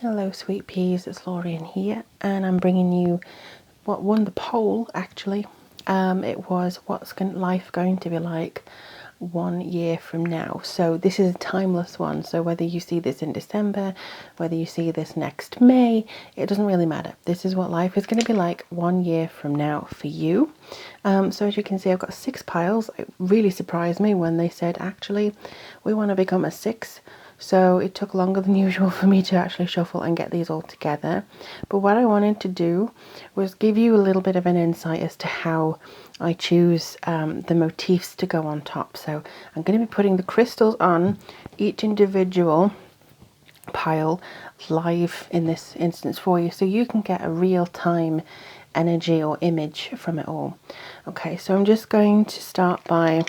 Hello sweet peas, it's Lorien here, and I'm bringing you what won the poll actually. It was what's life going to be like 1 year from now. So this is a timeless one, so whether you see this in December, whether you see this next May, it doesn't really matter. This is what life is going to be like 1 year from now for you. So as you can see, I've got 6 piles. It really surprised me when they said actually we want to become a 6. So it took longer than usual for me to actually shuffle and get these all together. But what I wanted to do was give you a little bit of an insight as to how I choose the motifs to go on top. So I'm going to be putting the crystals on each individual pile live in this instance for you, so you can get a real-time energy or image from it all. Okay, so I'm just going to start by,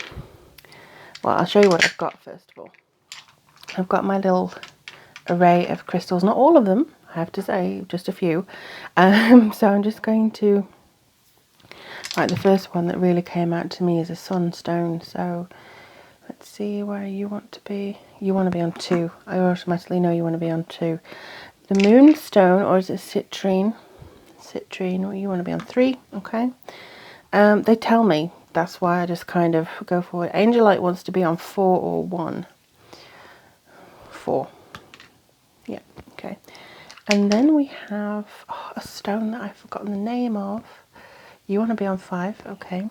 well, I'll show you what I've got first of all. I've got my little array of crystals, not all of them, I have to say, just a few. So I'm just going to, right, the first one that really came out to me is a sunstone. So let's see where you want to be. You want to be on 2. I automatically know you want to be on 2. The moonstone, or is it citrine? Citrine, or you want to be on 3, okay. They tell me, that's why I just kind of go for it. Angelite wants to be on 4 or 1. 4. Yeah, okay. And then we have a stone that I've forgotten the name of. You want to be on 5, okay.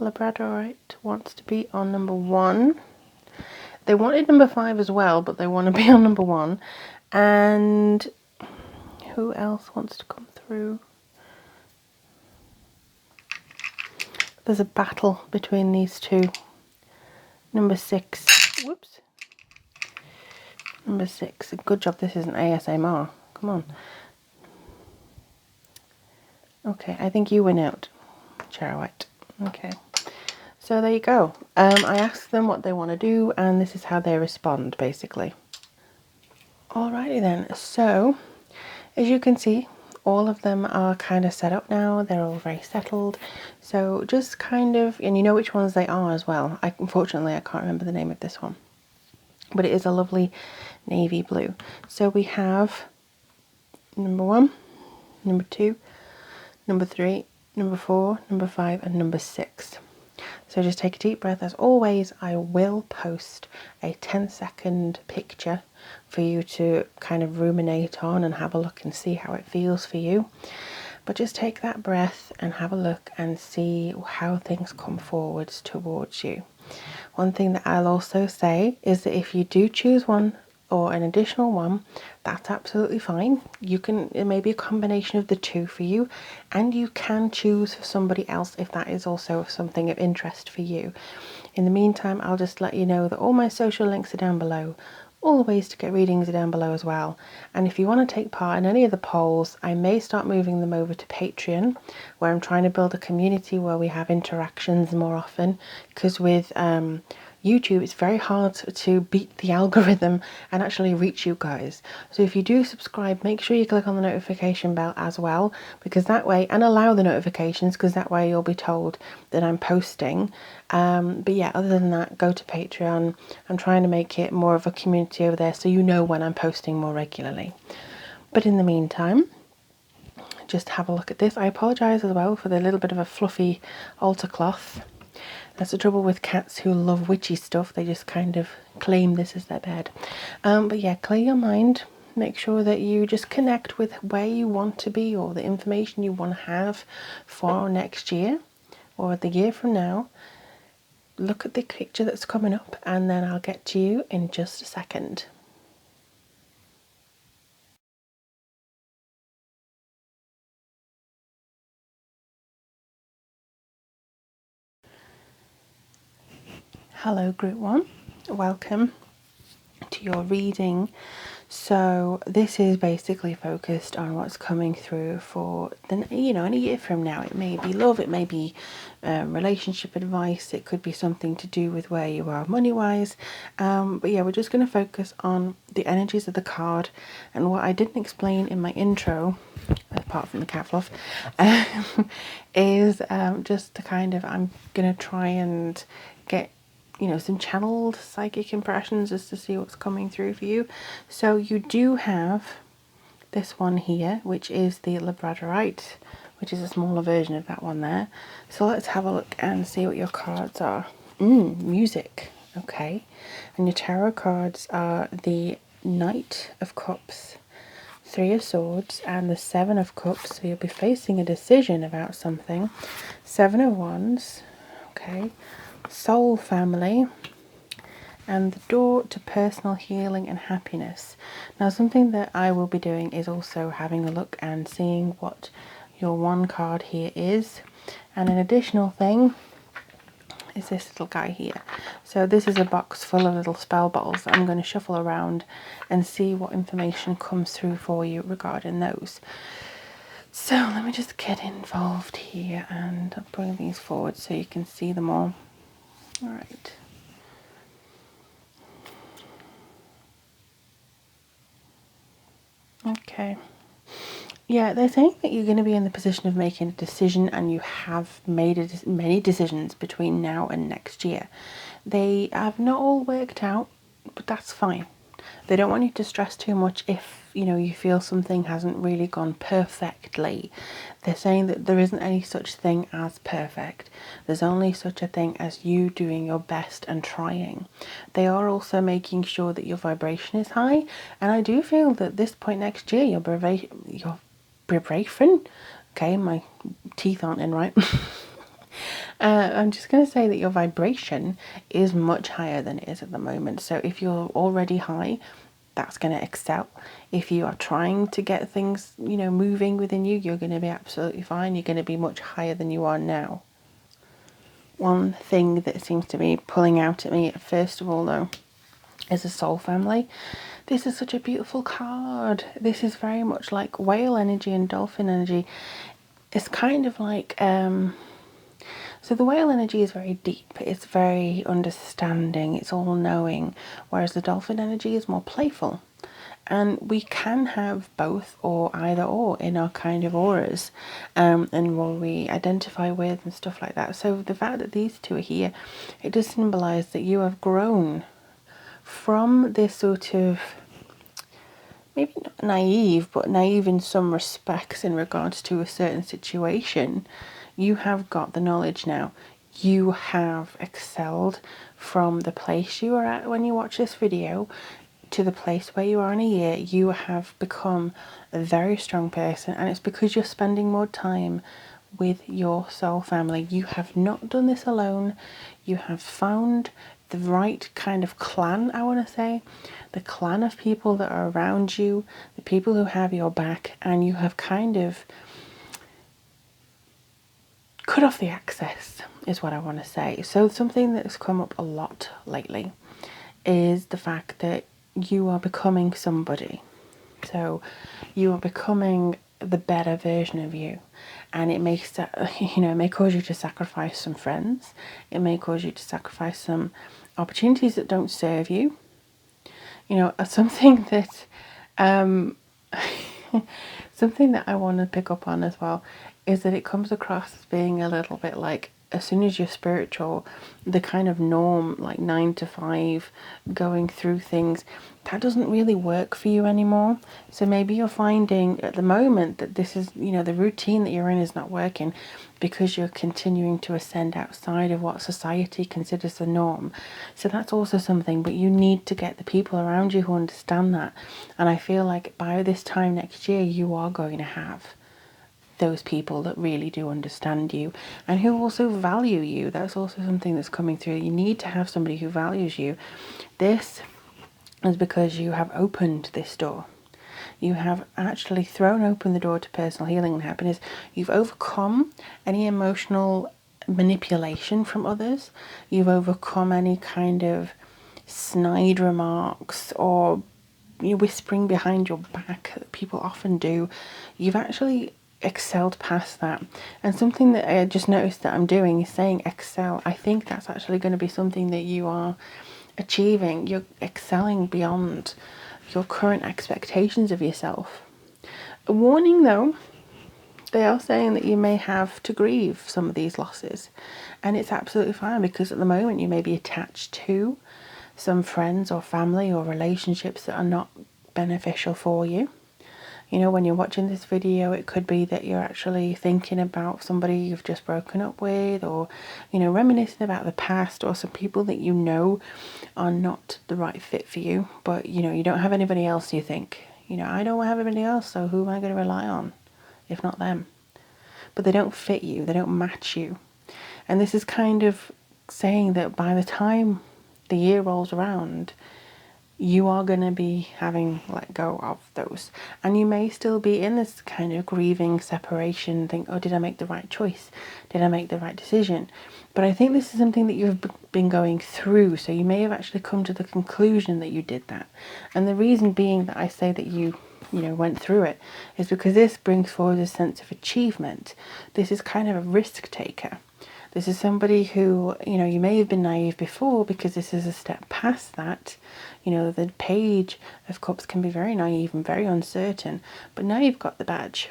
Labradorite wants to be on number 1. They wanted number 5 as well, but they want to be on number 1. And who else wants to come through? There's a battle between these two. Number 6. Whoops. Number 6. Good job this isn't ASMR. Come on. Okay, I think you win out, Charawhite. Okay. So there you go. I asked them what they want to do, and this is how they respond, basically. Alrighty then. So, as you can see, all of them are kind of set up now. They're all very settled. So just kind of, and you know which ones they are as well. Unfortunately, I can't remember the name of this one, but it is a lovely navy blue. So we have number 1, number 2, number 3, number 4, number 5, and number 6. So just take a deep breath. As always, I will post a 10-second picture for you to kind of ruminate on and have a look and see how it feels for you. But just take that breath and have a look and see how things come forwards towards you. One thing that I'll also say is that if you do choose one or an additional one, that's absolutely fine. You can, it may be a combination of the 2 for you, and you can choose for somebody else if that is also something of interest for you. In the meantime, I'll just let you know that all my social links are down below. All the ways to get readings are down below as well. And if you want to take part in any of the polls, I may start moving them over to Patreon, where I'm trying to build a community where we have interactions more often, because with YouTube, it's very hard to beat the algorithm and actually reach you guys. So if you do subscribe, make sure you click on the notification bell as well, because that way, and allow the notifications, because that way you'll be told that I'm posting. But yeah, other than that, go to Patreon. I'm trying to make it more of a community over there, so you know when I'm posting more regularly. But in the meantime, just have a look at this. I apologise as well for the little bit of a fluffy altar cloth. That's the trouble with cats who love witchy stuff. They just kind of claim this as their bed. But yeah, clear your mind. Make sure that you just connect with where you want to be, or the information you want to have for next year or the year from now. Look at the picture that's coming up, and then I'll get to you in just a second. Hello Group 1, welcome to your reading. So this is basically focused on what's coming through for the, in a year from now. It may be love, it may be relationship advice, it could be something to do with where you are money wise, but yeah, we're just going to focus on the energies of the card. And what I didn't explain in my intro, apart from the cat fluff, is just to kind of, I'm going to try and get you know, some channeled psychic impressions just to see what's coming through for you. So you do have this one here, which is the labradorite, which is a smaller version of that one there. So let's have a look and see what your cards are. Music. Okay. And your tarot cards are the Knight of Cups, Three of Swords, and the Seven of Cups. So you'll be facing a decision about something. Seven of Wands. Okay. Soul Family. And the door to personal healing and happiness. Now, something that I will be doing is also having a look and seeing what your one card here is. And an additional thing is this little guy here. So this is a box full of little spell bottles that I'm going to shuffle around and see what information comes through for you regarding those. So let me just get involved here and I'll bring these forward so you can see them all. All right. Okay. Yeah, they're saying that you're going to be in the position of making a decision, and you have made many decisions between now and next year. They have not all worked out, but that's fine. They don't want you to stress too much if, you know, you feel something hasn't really gone perfectly. They're saying that there isn't any such thing as perfect. There's only such a thing as you doing your best and trying. They are also making sure that your vibration is high, and I do feel that this point next year, your vibration, okay, my teeth aren't in right. I'm just going to say that your vibration is much higher than it is at the moment. So if you're already high, that's going to excel. If you are trying to get things, you know, moving within you, you're going to be absolutely fine. You're going to be much higher than you are now. One thing that seems to be pulling out at me, first of all, though, is a soul family. This is such a beautiful card. This is very much like whale energy and dolphin energy. It's kind of like, so the whale energy is very deep. It's very understanding. It's all knowing. Whereas the dolphin energy is more playful. And we can have both or either or in our kind of auras, and what we identify with and stuff like that. So the fact that these two are here, it does symbolize that you have grown from this sort of, maybe not naive, but naive in some respects in regards to a certain situation. You have got the knowledge now. You have excelled from the place you were at when you watch this video to the place where you are in a year. You have become a very strong person, and it's because you're spending more time with your soul family. You have not done this alone. You have found the right kind of clan, I want to say, the clan of people that are around you, the people who have your back, and you have kind of cut off the access, is what I want to say. So something that's come up a lot lately is the fact that you are becoming somebody. So you are becoming the better version of you, and it makes that, you know, it may cause you to sacrifice some friends. It may cause you to sacrifice some opportunities that don't serve you. You know, something that something that I want to pick up on as well is that it comes across as being a little bit like, as soon as you're spiritual, the kind of norm, like 9 to 5, going through things, that doesn't really work for you anymore. So maybe you're finding at the moment that this is, you know, the routine that you're in is not working because you're continuing to ascend outside of what society considers the norm. So that's also something, but you need to get the people around you who understand that. And I feel like by this time next year, you are going to have those people that really do understand you and who also value you. That's also something that's coming through. You need to have somebody who values you. This is because you have opened this door. You have actually thrown open the door to personal healing and happiness. You've overcome any emotional manipulation from others. You've overcome any kind of snide remarks or whispering behind your back that people often do. You've actually excelled past that. And something that I just noticed that I'm doing is saying excel. I think that's actually going to be something that you are achieving. You're excelling beyond your current expectations of yourself. A warning though, They are saying that you may have to grieve some of these losses, and it's absolutely fine, because at the moment you may be attached to some friends or family or relationships that are not beneficial for you. You know, when you're watching this video, it could be that you're actually thinking about somebody you've just broken up with, or, you know, reminiscing about the past, or some people that you know are not the right fit for you, but, you know, you don't have anybody else, you think. You know, I don't have anybody else, so who am I going to rely on if not them? But they don't fit you, they don't match you. And this is kind of saying that by the time the year rolls around, you are going to be having let go of those. And you may still be in this kind of grieving separation, think, oh, did I make the right choice? Did I make the right decision? But I think this is something that you've been going through, so you may have actually come to the conclusion that you did that. And the reason being that I say that you went through it is because this brings forward a sense of achievement. This is kind of a risk taker. This is somebody who, you know, you may have been naive before, because this is a step past that. You know, the Page of Cups can be very naive and very uncertain, but now you've got the badge.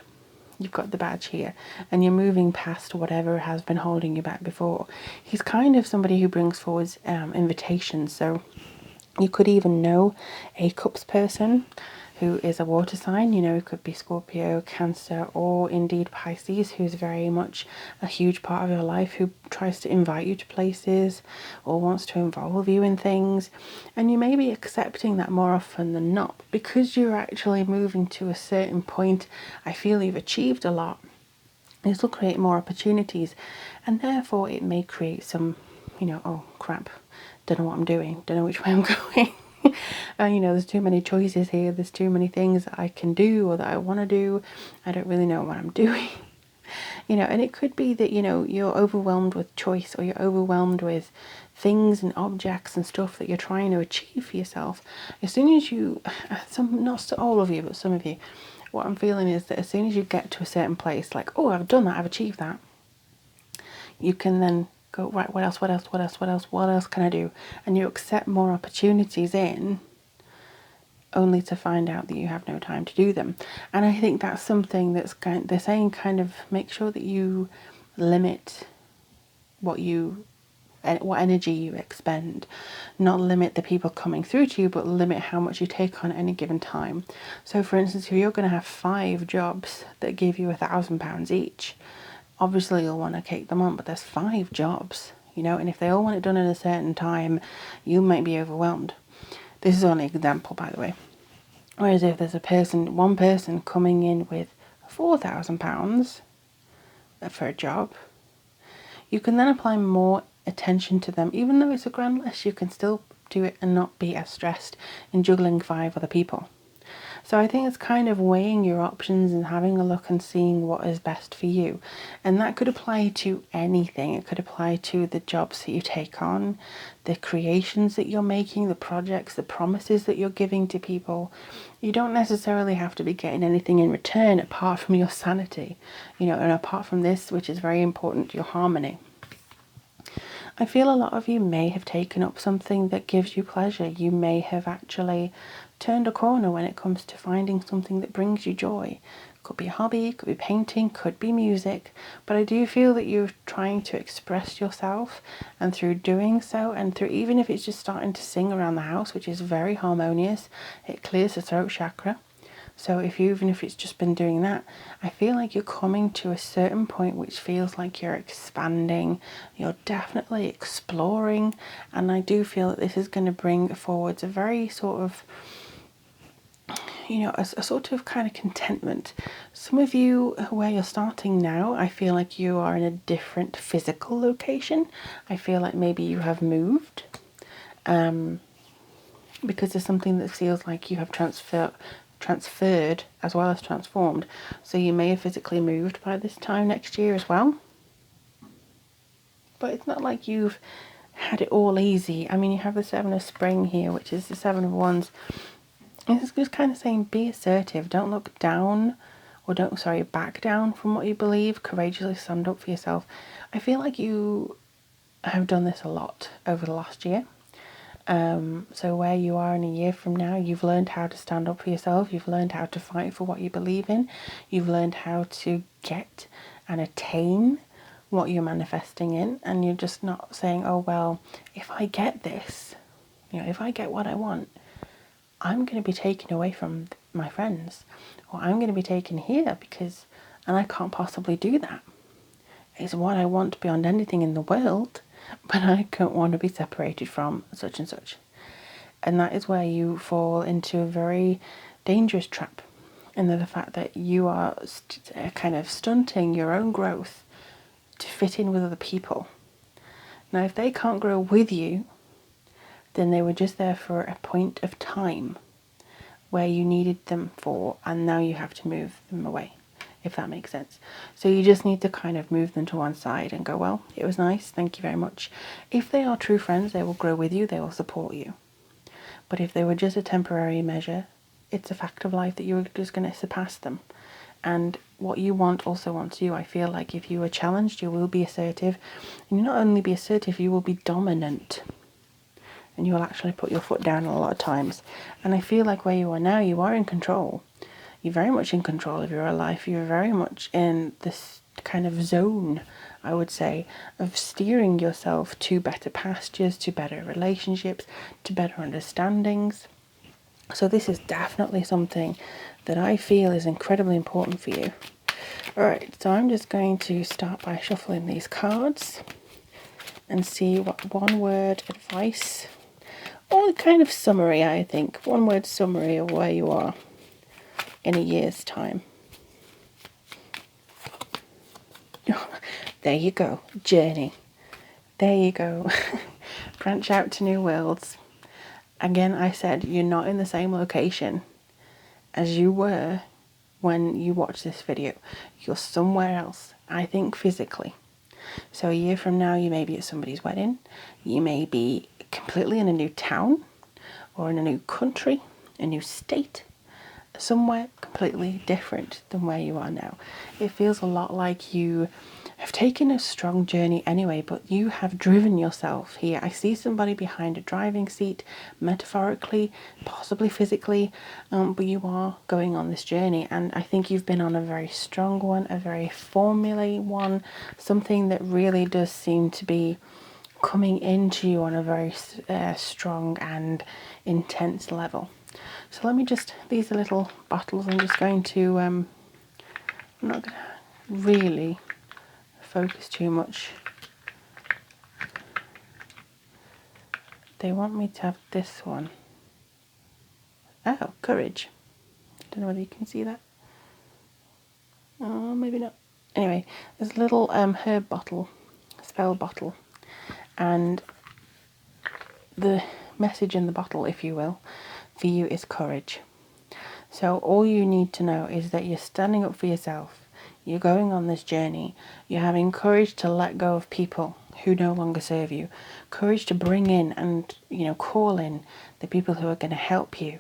You've got the badge here, and you're moving past whatever has been holding you back before. He's kind of somebody who brings forward invitations. So you could even know a Cups person who is a water sign. You know, it could be Scorpio, Cancer, or indeed Pisces, who's very much a huge part of your life, who tries to invite you to places or wants to involve you in things. And you may be accepting that more often than not, because you're actually moving to a certain point. I feel you've achieved a lot. This will create more opportunities, and therefore it may create some, you know, oh crap, don't know what I'm doing, don't know which way I'm going. You know, there's too many choices here, there's too many things that I can do or that I want to do, I don't really know what I'm doing. You know, and it could be that, you know, you're overwhelmed with choice, or you're overwhelmed with things and objects and stuff that you're trying to achieve for yourself. As soon as you, not all of you, but some of you, what I'm feeling is that as soon as you get to a certain place, like, oh, I've done that, I've achieved that, you can then go, right, what else can I do? And you accept more opportunities in, only to find out that you have no time to do them. And I think that's something that's they're saying, kind of make sure that you limit what energy you expend. Not limit the people coming through to you, but limit how much you take on at any given time. So for instance, if you're going to have 5 jobs that give you £1,000 each, obviously you'll want to take them on, but there's 5 jobs, you know, and if they all want it done in a certain time, you might be overwhelmed. This is only an example, by the way. Whereas if there's one person coming in with £4,000 for a job, you can then apply more attention to them. Even though it's a grand list, you can still do it and not be as stressed in juggling 5 other people. So I think it's kind of weighing your options and having a look and seeing what is best for you. And that could apply to anything. It could apply to the jobs that you take on, the creations that you're making, the projects, the promises that you're giving to people. You don't necessarily have to be getting anything in return apart from your sanity, you know, and apart from this, which is very important, your harmony. I feel a lot of you may have taken up something that gives you pleasure. You may have actually turned a corner when it comes to finding something that brings you joy. Could be a hobby, could be painting, could be music, but I do feel that you're trying to express yourself, and through doing so, and through, even if it's just starting to sing around the house, which is very harmonious, it clears the throat chakra. So even if it's just been doing that, I feel like you're coming to a certain point which feels like you're expanding, you're definitely exploring, and I do feel that this is going to bring forwards a very sort of, you know, a sort of kind of contentment. Some of you, where you're starting now, I feel like you are in a different physical location. I feel like maybe you have moved, because there's something that feels like you have transferred as well as transformed. So you may have physically moved by this time next year as well. But it's not like you've had it all easy. I mean, you have the 7 of Spring here, which is the 7 of Wands. It's just kind of saying, be assertive. Don't look down, or back down from what you believe. Courageously stand up for yourself. I feel like you have done this a lot over the last year. So where you are in a year from now, you've learned how to stand up for yourself. You've learned how to fight for what you believe in. You've learned how to get and attain what you're manifesting in. And you're just not saying, oh, well, if I get this, if I get what I want, I'm going to be taken away from my friends, or I'm going to be taken here and I can't possibly do that. It's what I want beyond anything in the world, but I don't want to be separated from such and such. And that is where you fall into a very dangerous trap, and the fact that you are kind of stunting your own growth to fit in with other people. Now, if they can't grow with you, then they were just there for a point of time where you needed them for, and now you have to move them away, if that makes sense. So you just need to kind of move them to one side and go, well, it was nice, thank you very much. If they are true friends, they will grow with you, they will support you. But if they were just a temporary measure, it's a fact of life that you're just going to surpass them. And what you want also wants you. I feel like if you are challenged, you will be assertive. And you'll not only be assertive, you will be dominant. And you'll actually put your foot down a lot of times. And I feel like where you are now, you are in control. You're very much in control of your life. You're very much in this kind of zone, I would say, of steering yourself to better pastures, to better relationships, to better understandings. So this is definitely something that I feel is incredibly important for you. Alright, so I'm just going to start by shuffling these cards and see what one word advice, or kind of summary, I think, one word summary of where you are in a year's time. There you go, journey. There you go. Branch out to new worlds. Again, I said you're not in the same location as you were when you watched this video. You're somewhere else, I think physically. So a year from now, you may be at somebody's wedding. You may be completely in a new town, or in a new country, a new state, somewhere completely different than where you are now. It feels a lot like you have taken a strong journey anyway, but you have driven yourself here. I see somebody behind a driving seat, metaphorically, possibly physically, but you are going on this journey, and I think you've been on a very strong one, a very formulae one, something that really does seem to be coming into you on a very strong and intense level. So let me just, these are little bottles, I'm just going to, I'm not going to really focus too much. They want me to have this one. Oh, courage. Don't know whether you can see that. Oh, maybe not. Anyway, there's a little herb bottle, spell bottle, and the message in the bottle, if you will, for you is courage. So all you need to know is that you're standing up for yourself. You're going on this journey. You're having courage to let go of people who no longer serve you. Courage to bring in and, call in the people who are going to help you.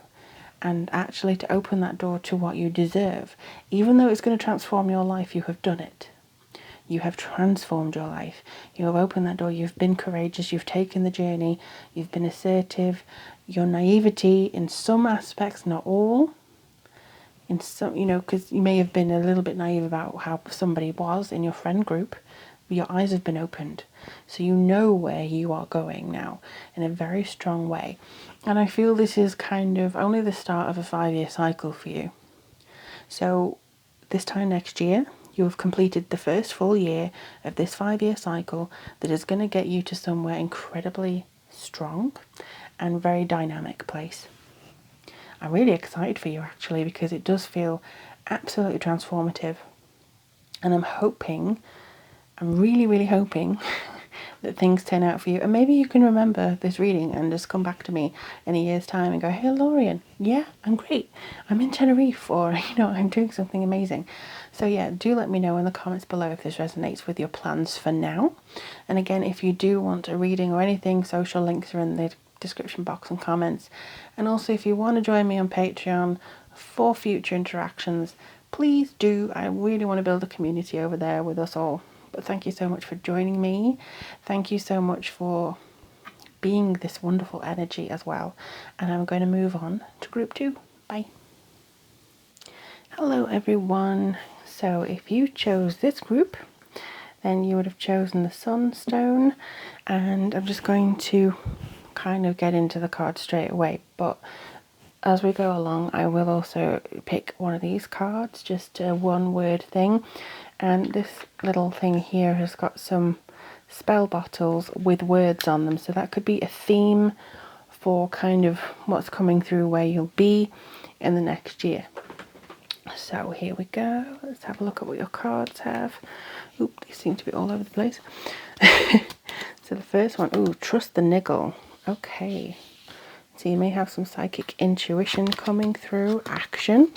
And actually to open that door to what you deserve. Even though it's going to transform your life, you have done it. You have transformed your life. You have opened that door. You've been courageous. You've taken the journey. You've been assertive. Your naivety in some aspects, not all, in some, because you may have been a little bit naive about how somebody was in your friend group, but your eyes have been opened. So you know where you are going now in a very strong way. And I feel this is kind of only the start of a 5-year cycle for you. So this time next year, you have completed the first full year of this 5-year cycle that is going to get you to somewhere incredibly strong and very dynamic place. I'm really excited for you actually, because it does feel absolutely transformative. And I'm really, really hoping that things turn out for you. And maybe you can remember this reading and just come back to me in a year's time and go, hey, Lorian, yeah, I'm great. I'm in Tenerife, or, I'm doing something amazing. So yeah, do let me know in the comments below if this resonates with your plans for now. And again, if you do want a reading or anything, social links are in the description box and comments. And also, if you want to join me on Patreon for future interactions, please do. I really want to build a community over there with us all. But thank you so much for joining me. Thank you so much for being this wonderful energy as well. And I'm going to move on to group 2. Bye. Hello everyone. So if you chose this group, then you would have chosen the Sunstone, and I'm just going to kind of get into the cards straight away, but as we go along I will also pick one of these cards, just a one word thing, and this little thing here has got some spell bottles with words on them, so that could be a theme for kind of what's coming through, where you'll be in the next year. So here we go, let's have a look at what your cards have. Oop, they seem to be all over the place. So the first one, ooh, trust the niggle. Okay, so you may have some psychic intuition coming through, action.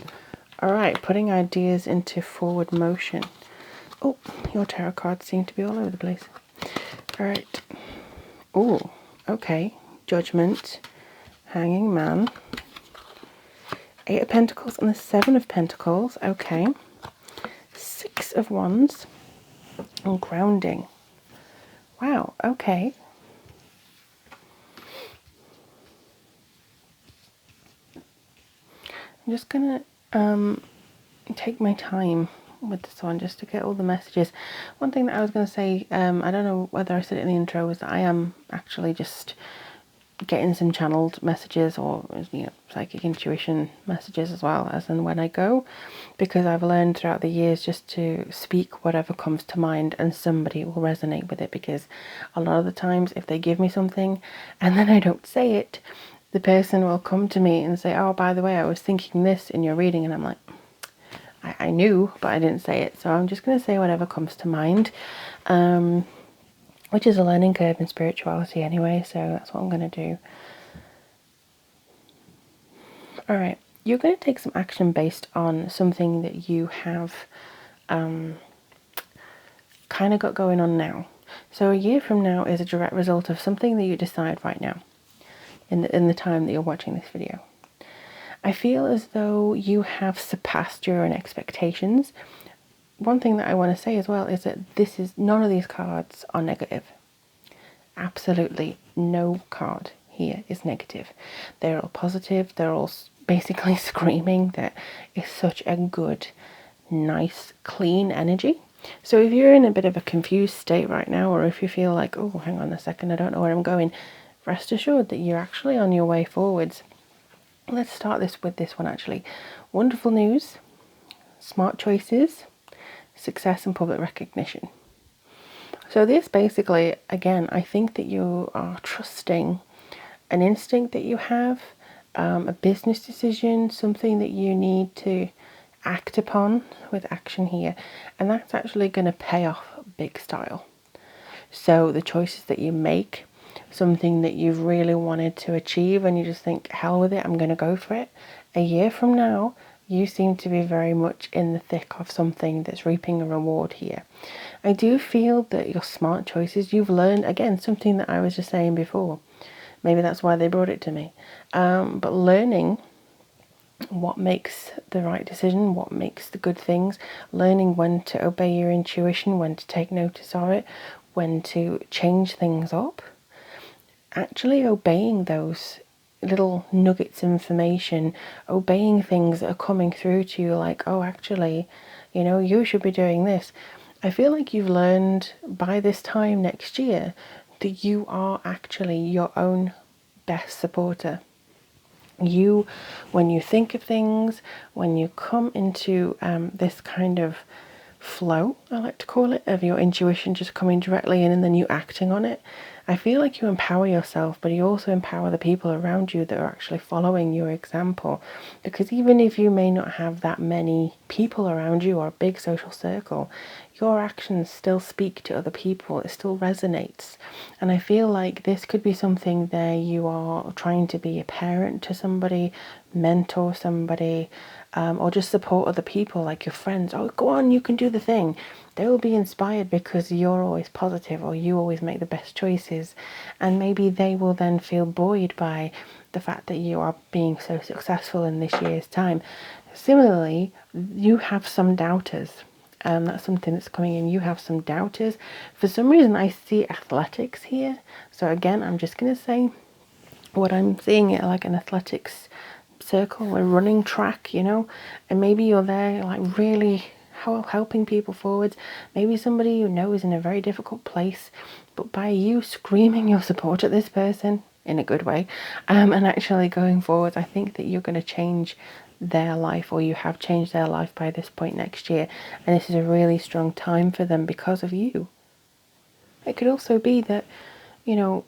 All right, putting ideas into forward motion. Oh, your tarot cards seem to be all over the place. All right, ooh, okay, judgment, hanging man, 8 of Pentacles and the 7 of Pentacles, okay. 6 of Wands and grounding. Wow, okay. I'm just gonna take my time with this one just to get all the messages. One thing that I was going to say, I don't know whether I said it in the intro, was that I am actually just getting some channeled messages, or psychic intuition messages as well, as and when I go, because I've learned throughout the years just to speak whatever comes to mind and somebody will resonate with it, because a lot of the times if they give me something and then I don't say it, the person will come to me and say, oh, by the way, I was thinking this in your reading, and I'm like, I knew, but I didn't say it. So I'm just going to say whatever comes to mind, which is a learning curve in spirituality anyway, so that's what I'm going to do. Alright, you're going to take some action based on something that you have kind of got going on now. So a year from now is a direct result of something that you decide right now, in the time that you're watching this video. I feel as though you have surpassed your own expectations. One thing that I want to say as well is that none of these cards are negative. Absolutely no card here is negative. They're all positive. They're all basically screaming that it's such a good, nice, clean energy. So if you're in a bit of a confused state right now, or if you feel like, oh, hang on a second, I don't know where I'm going, rest assured that you're actually on your way forwards. Let's start this with this one actually. Wonderful news, smart choices, success and public recognition. So this basically, again, I think that you are trusting an instinct that you have, a business decision, something that you need to act upon with action here. And that's actually going to pay off big style. So the choices that you make, something that you've really wanted to achieve and you just think, hell with it, I'm going to go for it. A year from now, you seem to be very much in the thick of something that's reaping a reward here. I do feel that your smart choices, you've learned, again, something that I was just saying before. Maybe that's why they brought it to me. But learning what makes the right decision, what makes the good things, learning when to obey your intuition, when to take notice of it, when to change things up. Actually obeying those little nuggets of information, obeying things that are coming through to you, like, oh, actually, you should be doing this. I feel like you've learned by this time next year that you are actually your own best supporter. You, when you think of things, when you come into this kind of flow, I like to call it, of your intuition just coming directly in and then you acting on it, I feel like you empower yourself, but you also empower the people around you that are actually following your example. Because even if you may not have that many people around you or a big social circle, your actions still speak to other people. It still resonates. And I feel like this could be something that you are trying to be a parent to somebody, mentor somebody, or just support other people, like your friends. Oh, go on, you can do the thing. They will be inspired because you're always positive, or you always make the best choices, and maybe they will then feel buoyed by the fact that you are being so successful in this year's time. Similarly, you have some doubters, That's something that's coming in. You have some doubters. For some reason, I see athletics here. So again, I'm just going to say what I'm seeing it like an athletics circle, a running track, you know, and maybe you're there like really helping people forwards. Maybe somebody you know is in a very difficult place, but by you screaming your support at this person in a good way, and actually going forward, I think that you're going to change their life, or you have changed their life by this point next year, and this is a really strong time for them because of you. It could also be that, you know,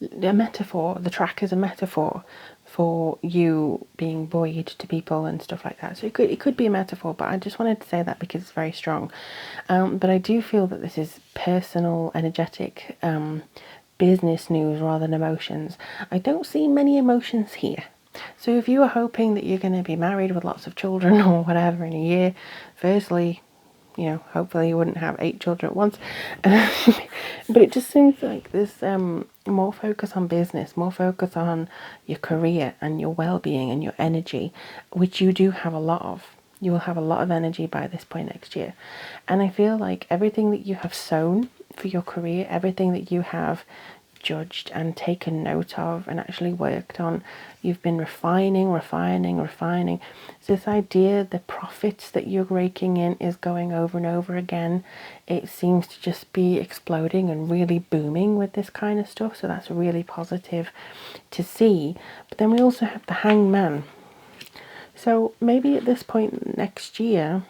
a metaphor, the track is a metaphor for you being buoyed to people and stuff like that. So it could be a metaphor, but I just wanted to say that because it's very strong. But I do feel that this is personal, energetic, business news rather than emotions. I don't see many emotions here. So if you are hoping that you're going to be married with lots of children or whatever in a year, firstly, you know, hopefully you wouldn't have 8 children at once. But it just seems like there's more focus on business, more focus on your career and your well-being and your energy, which you do have a lot of. You will have a lot of energy by this point next year. And I feel like everything that you have sown for your career, everything that you have judged and taken note of and actually worked on, you've been refining. So this idea, the profits that you're raking in is going over and over again. It seems to just be exploding and really booming with this kind of stuff. So that's really positive to see. But then we also have the Hangman. So maybe at this point next year,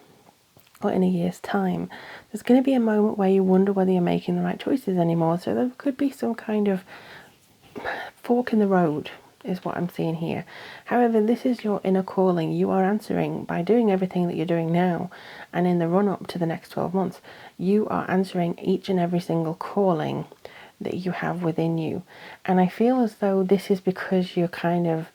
or in a year's time, there's going to be a moment where you wonder whether you're making the right choices anymore. So there could be some kind of fork in the road is what I'm seeing here. However, this is your inner calling. You are answering by doing everything that you're doing now, and in the run up to the next 12 months, you are answering each and every single calling that you have within you. And I feel as though this is because you're kind of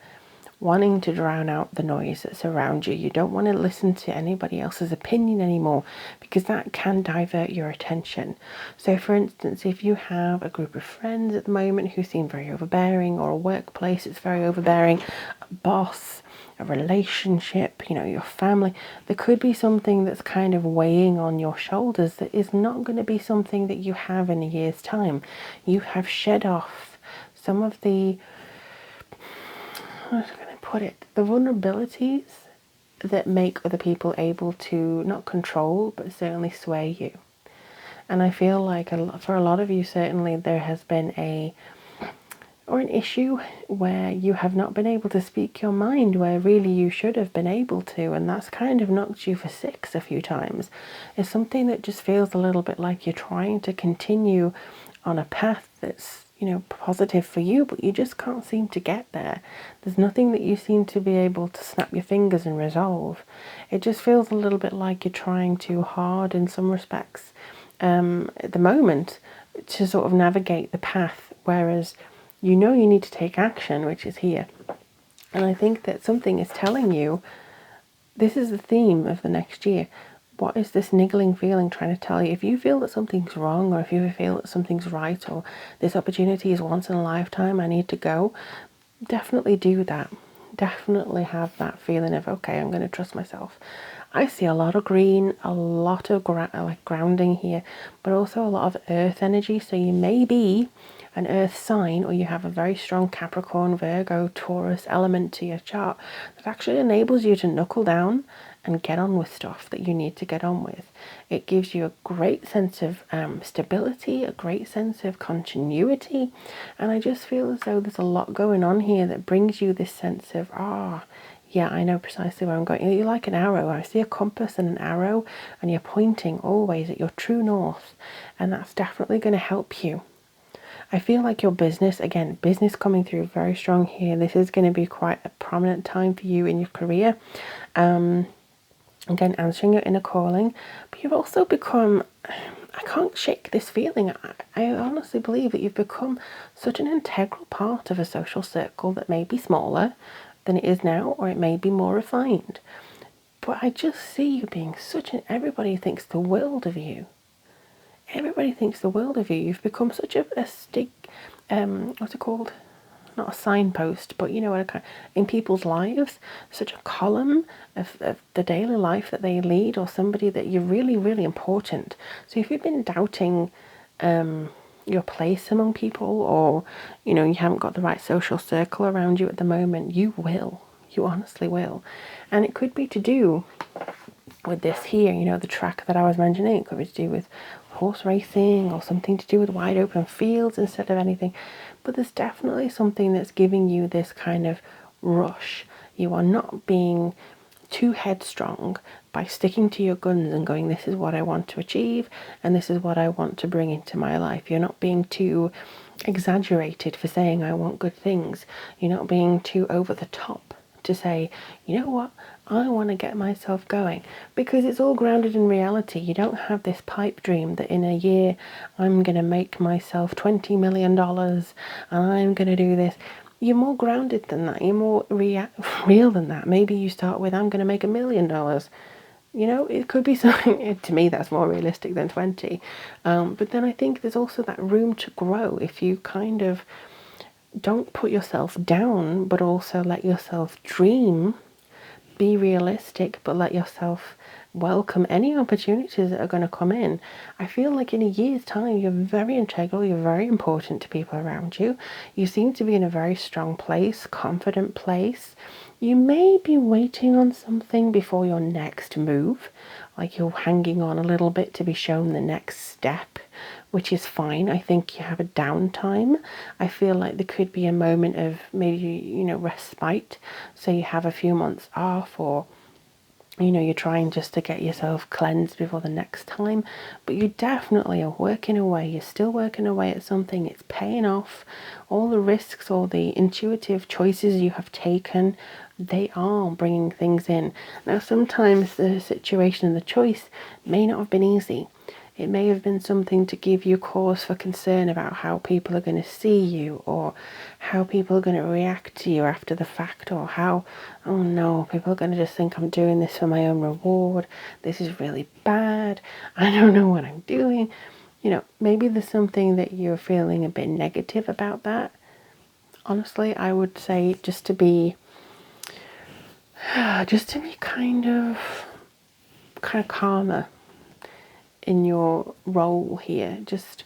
wanting to drown out the noise that's around you. You don't want to listen to anybody else's opinion anymore, because that can divert your attention. So for instance, if you have a group of friends at the moment who seem very overbearing, or a workplace that's very overbearing, a boss, a relationship, you know, your family, there could be something that's kind of weighing on your shoulders that is not going to be something that you have in a year's time. You have shed off some of the, put it, the vulnerabilities that make other people able to not control but certainly sway you. And I feel like for a lot of you, certainly there has been an issue where you have not been able to speak your mind where really you should have been able to, and that's kind of knocked you for 6 a few times. It's something that just feels a little bit like you're trying to continue on a path that's, you know, positive for you, but you just can't seem to get there. There's nothing that you seem to be able to snap your fingers and resolve. It just feels a little bit like you're trying too hard in some respects at the moment to sort of navigate the path, whereas you know you need to take action, which is here. And I think that something is telling you this is the theme of the next year. What is this niggling feeling trying to tell you? If you feel that something's wrong, or if you feel that something's right, or this opportunity is once in a lifetime, I need to go, definitely do that. Definitely have that feeling of, okay, I'm going to trust myself. I see a lot of green, a lot of grounding here, but also a lot of earth energy. So you may be an earth sign, or you have a very strong Capricorn, Virgo, Taurus element to your chart that actually enables you to knuckle down and get on with stuff that you need to get on with. It gives you a great sense of stability, a great sense of continuity, and I just feel as though there's a lot going on here that brings you this sense of, yeah, I know precisely where I'm going. You're like an arrow. I see a compass and an arrow, and you're pointing always at your true north, and that's definitely going to help you. I feel like your business, again, business coming through very strong here. This is going to be quite a prominent time for you in your career. Again, answering your inner calling. But you've also become, I can't shake this feeling. I honestly believe that you've become such an integral part of a social circle that may be smaller than it is now, or it may be more refined. But I just see you being everybody thinks the world of you. Everybody thinks the world of you. You've become such what's it called? not a signpost, but you know, in people's lives, such a column of the daily life that they lead, or somebody that you're really, really important. So if you've been doubting your place among people, or you know, you haven't got the right social circle around you at the moment, you will. You honestly will. And it could be to do with this here, you know, the track that I was mentioning. It could be to do with horse racing, or something to do with wide open fields instead of anything. But there's definitely something that's giving you this kind of rush. You are not being too headstrong by sticking to your guns and going, this is what I want to achieve and this is what I want to bring into my life. You're not being too exaggerated for saying I want good things. You're not being too over the top to say, you know what, I want to get myself going, because it's all grounded in reality. You don't have this pipe dream that in a year I'm going to make myself $20 million and I'm going to do this. You're more grounded than that. You're more real than that. Maybe you start with, I'm going to make $1 million. You know, it could be something, to me, that's more realistic than 20. But then I think there's also that room to grow if you kind of don't put yourself down, but also let yourself dream, be realistic, but let yourself welcome any opportunities that are going to come in. I feel like in a year's time, you're very integral, you're very important to people around you. You seem to be in a very strong place, confident place. You may be waiting on something before your next move, like you're hanging on a little bit to be shown the next step, which is fine. I think you have a downtime. I feel like there could be a moment of maybe, you know, respite. So you have a few months off, or you know, you're trying just to get yourself cleansed before the next time, but you definitely are working away. You're still working away at something. It's paying off. All the risks, all the intuitive choices you have taken, they are bringing things in. Now, sometimes the situation and the choice may not have been easy. It may have been something to give you cause for concern about how people are going to see you, or how people are going to react to you after the fact, or how, oh no, people are going to just think I'm doing this for my own reward. This is really bad. I don't know what I'm doing. You know, maybe there's something that you're feeling a bit negative about that. Honestly, I would say just to be kind of calmer in your role here. Just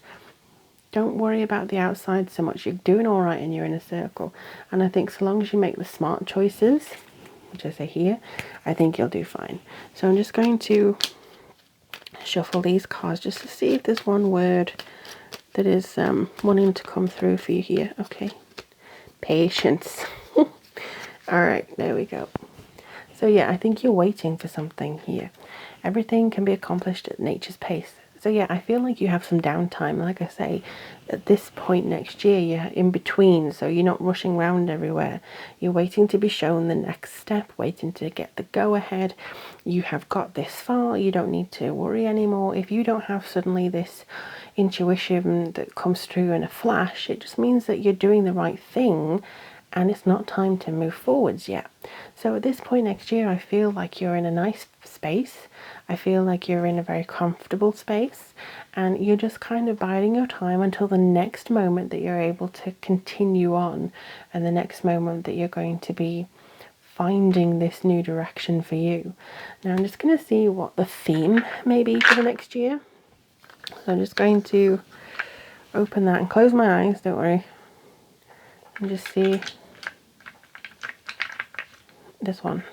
don't worry about the outside so much. You're doing all right in your inner circle, and I think so long as you make the smart choices, which I say here, I think you'll do fine. So I'm just going to shuffle these cards just to see if there's one word that is wanting to come through for you here. Okay, patience. All right, there we go. So yeah, I think you're waiting for something here. Everything can be accomplished at nature's pace. So yeah, I feel like you have some downtime. Like I say, at this point next year, you're in between, so you're not rushing around everywhere. You're waiting to be shown the next step, waiting to get the go-ahead. You have got this far. You don't need to worry anymore. If you don't have suddenly this intuition that comes through in a flash, it just means that you're doing the right thing, and it's not time to move forwards yet. So at this point next year, I feel like you're in a nice space. I feel like you're in a very comfortable space, and you're just kind of biding your time until the next moment that you're able to continue on, and the next moment that you're going to be finding this new direction for you. Now I'm just going to see what the theme may be for the next year. So I'm just going to open that and close my eyes, don't worry, and just see this one.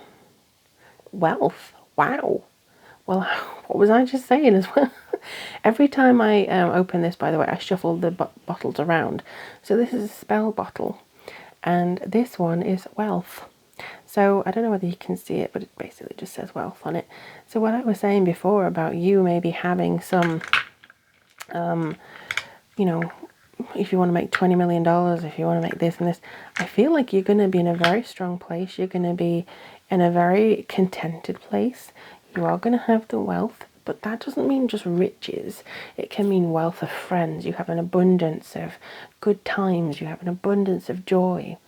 Wealth. Wow. Well, what was I just saying as well? Every time I open this, by the way, I shuffle the bottles around. So this is a spell bottle, and this one is wealth. So I don't know whether you can see it, but it basically just says wealth on it. So what I was saying before about you maybe having some, you know, if you want to make $20 million, if you want to make this and this, I feel like you're going to be in a very strong place. You're going to be in a very contented place. You are going to have the wealth, but that doesn't mean just riches. It can mean wealth of friends. You have an abundance of good times. You have an abundance of joy.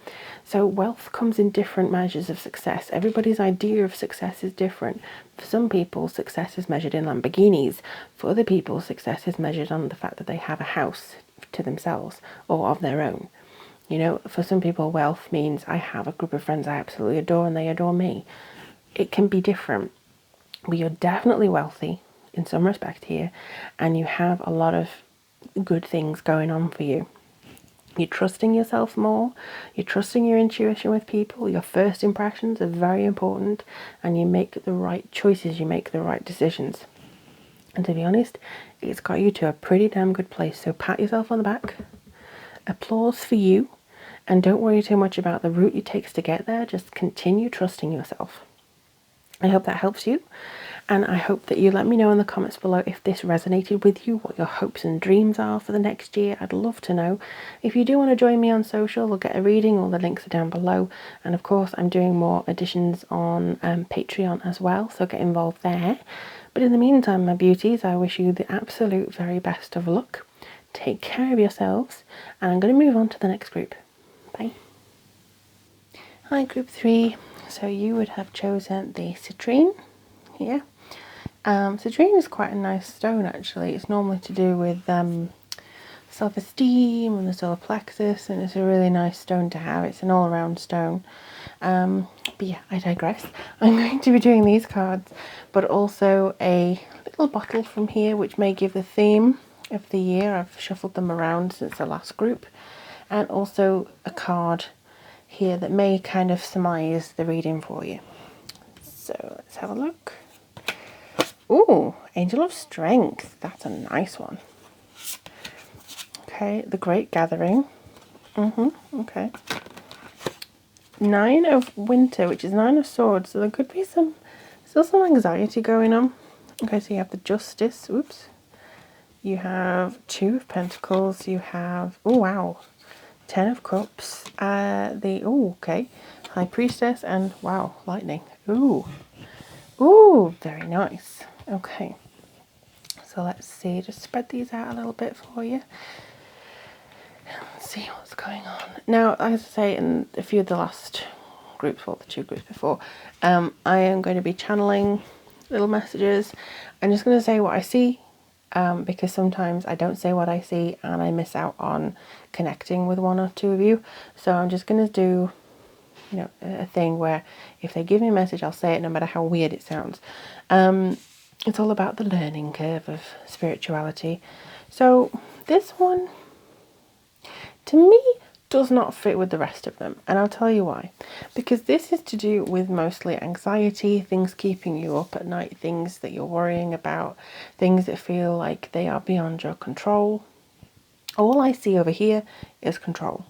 So wealth comes in different measures of success. Everybody's idea of success is different. For some people, success is measured in Lamborghinis. For other people, success is measured on the fact that they have a house to themselves or of their own. You know, for some people, wealth means I have a group of friends I absolutely adore and they adore me. It can be different, but you're definitely wealthy in some respect here, and you have a lot of good things going on for you. You're trusting yourself more, you're trusting your intuition with people, your first impressions are very important, and you make the right choices, you make the right decisions. And to be honest, it's got you to a pretty damn good place, so pat yourself on the back, applause for you, and don't worry too much about the route it takes to get there, just continue trusting yourself. I hope that helps you, and I hope that you let me know in the comments below if this resonated with you, what your hopes and dreams are for the next year. I'd love to know. If you do want to join me on social or get a reading, all the links are down below, and of course I'm doing more editions on Patreon as well, so get involved there. But in the meantime, my beauties, I wish you the absolute very best of luck. Take care of yourselves, and I'm going to move on to the next group. Bye. Hi, group 3. So you would have chosen the citrine here. Citrine is quite a nice stone actually. It's normally to do with self-esteem and the solar plexus, and it's a really nice stone to have. It's an all-around stone. But yeah, I digress. I'm going to be doing these cards, but also a little bottle from here which may give the theme of the year. I've shuffled them around since the last group, and also a card here that may kind of surmise the reading for you. So let's have a look. Ooh, Angel of Strength. That's a nice one. Okay, the Great Gathering. Okay. 9 of Winter, which is 9 of Swords. So there could be still some anxiety going on. Okay, so you have the Justice. Oops. You have 2 of Pentacles. You have, oh wow, 10 of Cups. Okay, High Priestess, and wow, Lightning. Ooh, very nice. Okay, so let's see, just spread these out a little bit for you. Let's see what's going on. Now, as I say in a few of the last groups, well, the 2 groups before, I am going to be channeling little messages. I'm just going to say what I see, because sometimes I don't say what I see and I miss out on connecting with 1 or 2 of you. So I'm just going to do, you know, a thing where if they give me a message, I'll say it no matter how weird it sounds. It's all about the learning curve of spirituality. So this one, to me, does not fit with the rest of them, and I'll tell you why. Because this is to do with mostly anxiety, things keeping you up at night, things that you're worrying about, things that feel like they are beyond your control. All I see over here is control.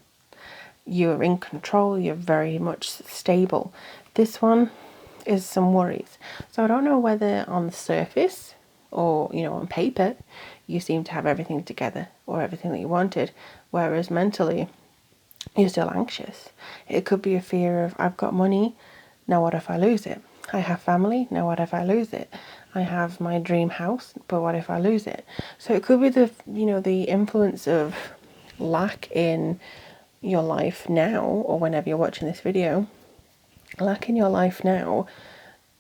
You're in control, you're very much stable. This one is some worries. So I don't know whether on the surface or, you know, on paper, you seem to have everything together or everything that you wanted, whereas mentally, you're still anxious. It could be a fear of, I've got money, now what if I lose it? I have family, now what if I lose it? I have my dream house, but what if I lose it? So it could be the, you know, the influence of lack in your life now, or whenever you're watching this video, lack in your life now,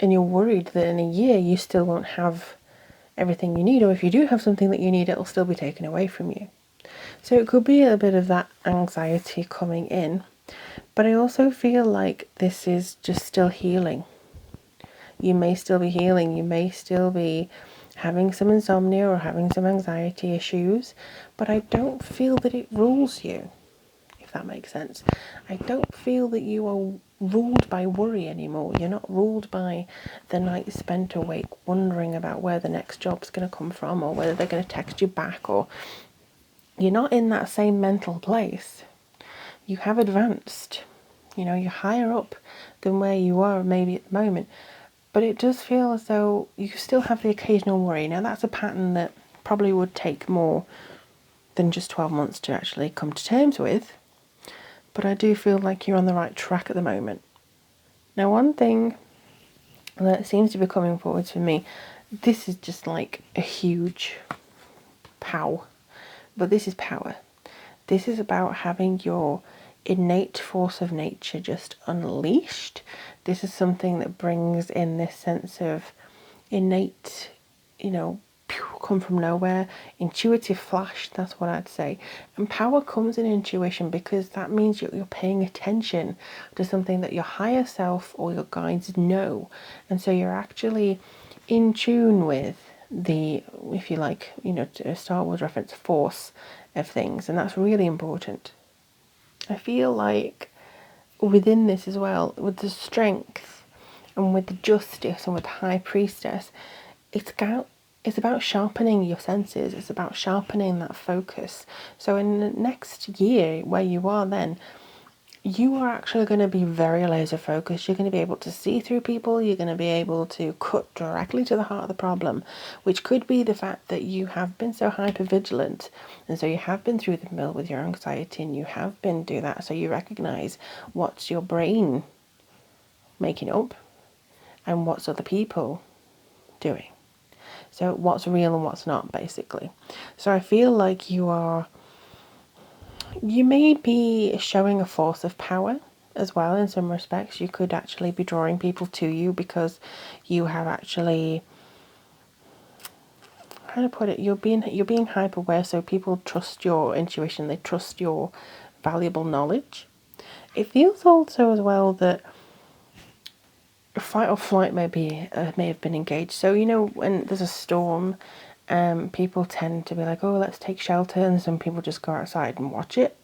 and you're worried that in a year you still won't have everything you need, or if you do have something that you need, it'll still be taken away from you. So it could be a bit of that anxiety coming in, but I also feel like this is just still healing. You may still be healing, you may still be having some insomnia or having some anxiety issues, but I don't feel that it rules you, if that makes sense. I don't feel that you are ruled by worry anymore. You're not ruled by the night spent awake wondering about where the next job's going to come from, or whether they're going to text you back, or you're not in that same mental place. You have advanced, you know, you're higher up than where you are maybe at the moment, but it does feel as though you still have the occasional worry. Now that's a pattern that probably would take more than just 12 months to actually come to terms with, but I do feel like you're on the right track at the moment. Now, one thing that seems to be coming forwards for me, this is just like a huge pow, but this is power. This is about having your innate force of nature just unleashed. This is something that brings in this sense of innate, you know, come from nowhere. Intuitive flash, that's what I'd say. And power comes in intuition because that means you're paying attention to something that your higher self or your guides know. And so you're actually in tune with the, if you like, a Star Wars reference, force of things. And that's really important. I feel like within this as well, with the strength and with the justice and with the High Priestess, it's about sharpening your senses. It's about sharpening that focus. So in the next year, where you are then, you are actually going to be very laser focused. You're going to be able to see through people. You're going to be able to cut directly to the heart of the problem, which could be the fact that you have been so hyper vigilant. And so you have been through the mill with your anxiety and you have been doing that. So you recognize what's your brain making up and what's other people doing. So what's real and what's not, basically. So I feel like you may be showing a force of power as well in some respects. You could actually be drawing people to you because you have actually, how to put it, you're being hyper aware, so people trust your intuition, they trust your valuable knowledge. It feels also as well that fight or flight may have been engaged. So when there's a storm, people tend to be like, oh, let's take shelter, and some people just go outside and watch it.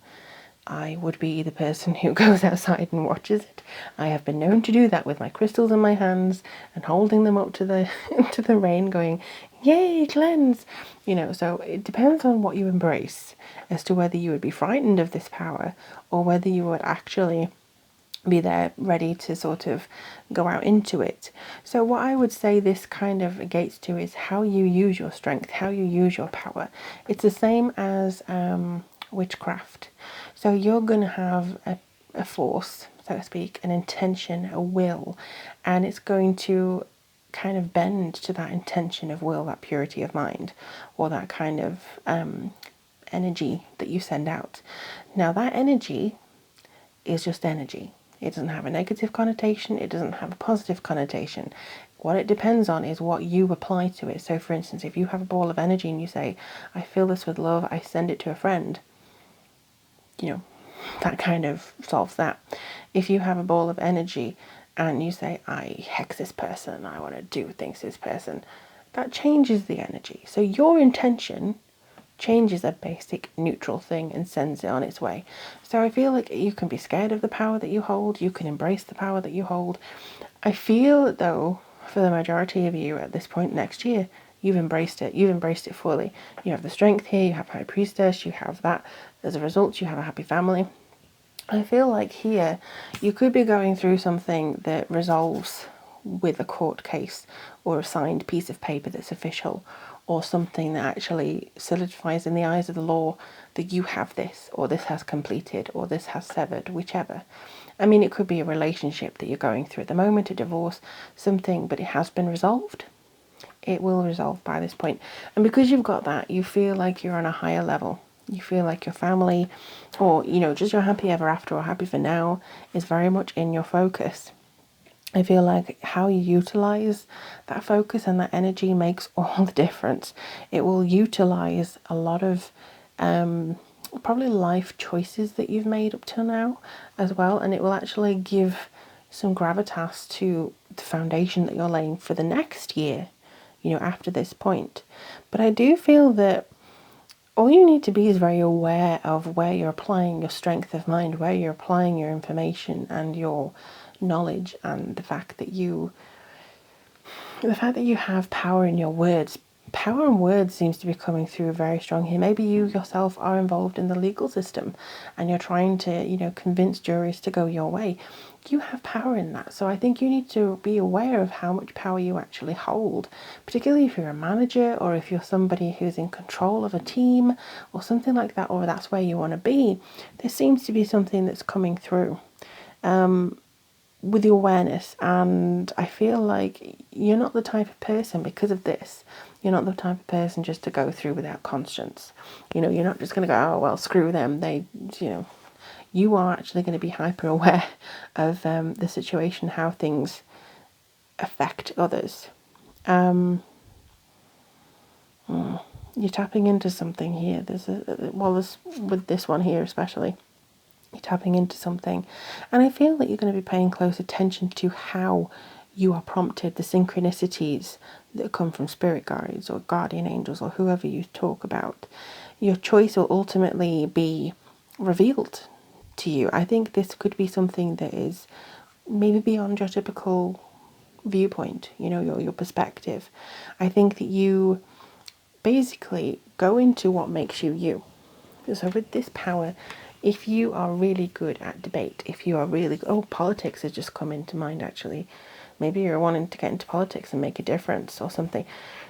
I would be the person who goes outside and watches it. I have been known to do that with my crystals in my hands and holding them up to the to the rain, going, yay, cleanse. So it depends on what you embrace as to whether you would be frightened of this power or whether you would actually be there ready to sort of go out into it. So what I would say this kind of gates to is how you use your strength, how you use your power. It's the same as witchcraft. So you're going to have a force, so to speak, an intention, a will, and it's going to kind of bend to that intention of will, that purity of mind, or that kind of energy that you send out. Now that energy is just energy. It doesn't have a negative connotation. It doesn't have a positive connotation. What it depends on is what you apply to it. So for instance, if you have a ball of energy and you say, I feel this with love, I send it to a friend, that kind of solves that. If you have a ball of energy and you say, I hex this person, I want to do things to this person, that changes the energy. So your intention changes a basic neutral thing and sends it on its way. So I feel like you can be scared of the power that you hold, you can embrace the power that you hold. I feel though, for the majority of you at this point next year, you've embraced it fully. You have the strength here, you have High Priestess, you have that. As a result, you have a happy family. I feel like here, you could be going through something that resolves with a court case or a signed piece of paper that's official, or something that actually solidifies in the eyes of the law that you have this, or this has completed, or this has severed, whichever. I mean, it could be a relationship that you're going through at the moment, a divorce, something, but it has been resolved. It will resolve by this point. And because you've got that, you feel like you're on a higher level. You feel like your family, or, just your happy ever after or happy for now is very much in your focus. I feel like how you utilize that focus and that energy makes all the difference. It will utilize a lot of probably life choices that you've made up till now as well, and it will actually give some gravitas to the foundation that you're laying for the next year, after this point. But I do feel that all you need to be is very aware of where you're applying your strength of mind, where you're applying your information and your knowledge, and the fact that you have power in your words. Power in words seems to be coming through very strong here. Maybe you yourself are involved in the legal system and you're trying to, convince juries to go your way. You have power in that. So I think you need to be aware of how much power you actually hold, particularly if you're a manager or if you're somebody who's in control of a team or something like that, or that's where you want to be. There seems to be something that's coming through. With the awareness, and I feel like you're not the type of person, because of this, you're not the type of person just to go through without conscience. You're not just going to go, oh well, screw them, you are actually going to be hyper aware of the situation, how things affect others. You're tapping into something here. There's with this one here especially, you're tapping into something, and I feel that you're going to be paying close attention to how you are prompted, the synchronicities that come from spirit guides or guardian angels or whoever you talk about. Your choice will ultimately be revealed to you. I think this could be something that is maybe beyond your typical viewpoint, your perspective. I think that you basically go into what makes you you. So with this power, if you are really good at debate, if you are really, politics has just come into mind actually. Maybe you're wanting to get into politics and make a difference or something.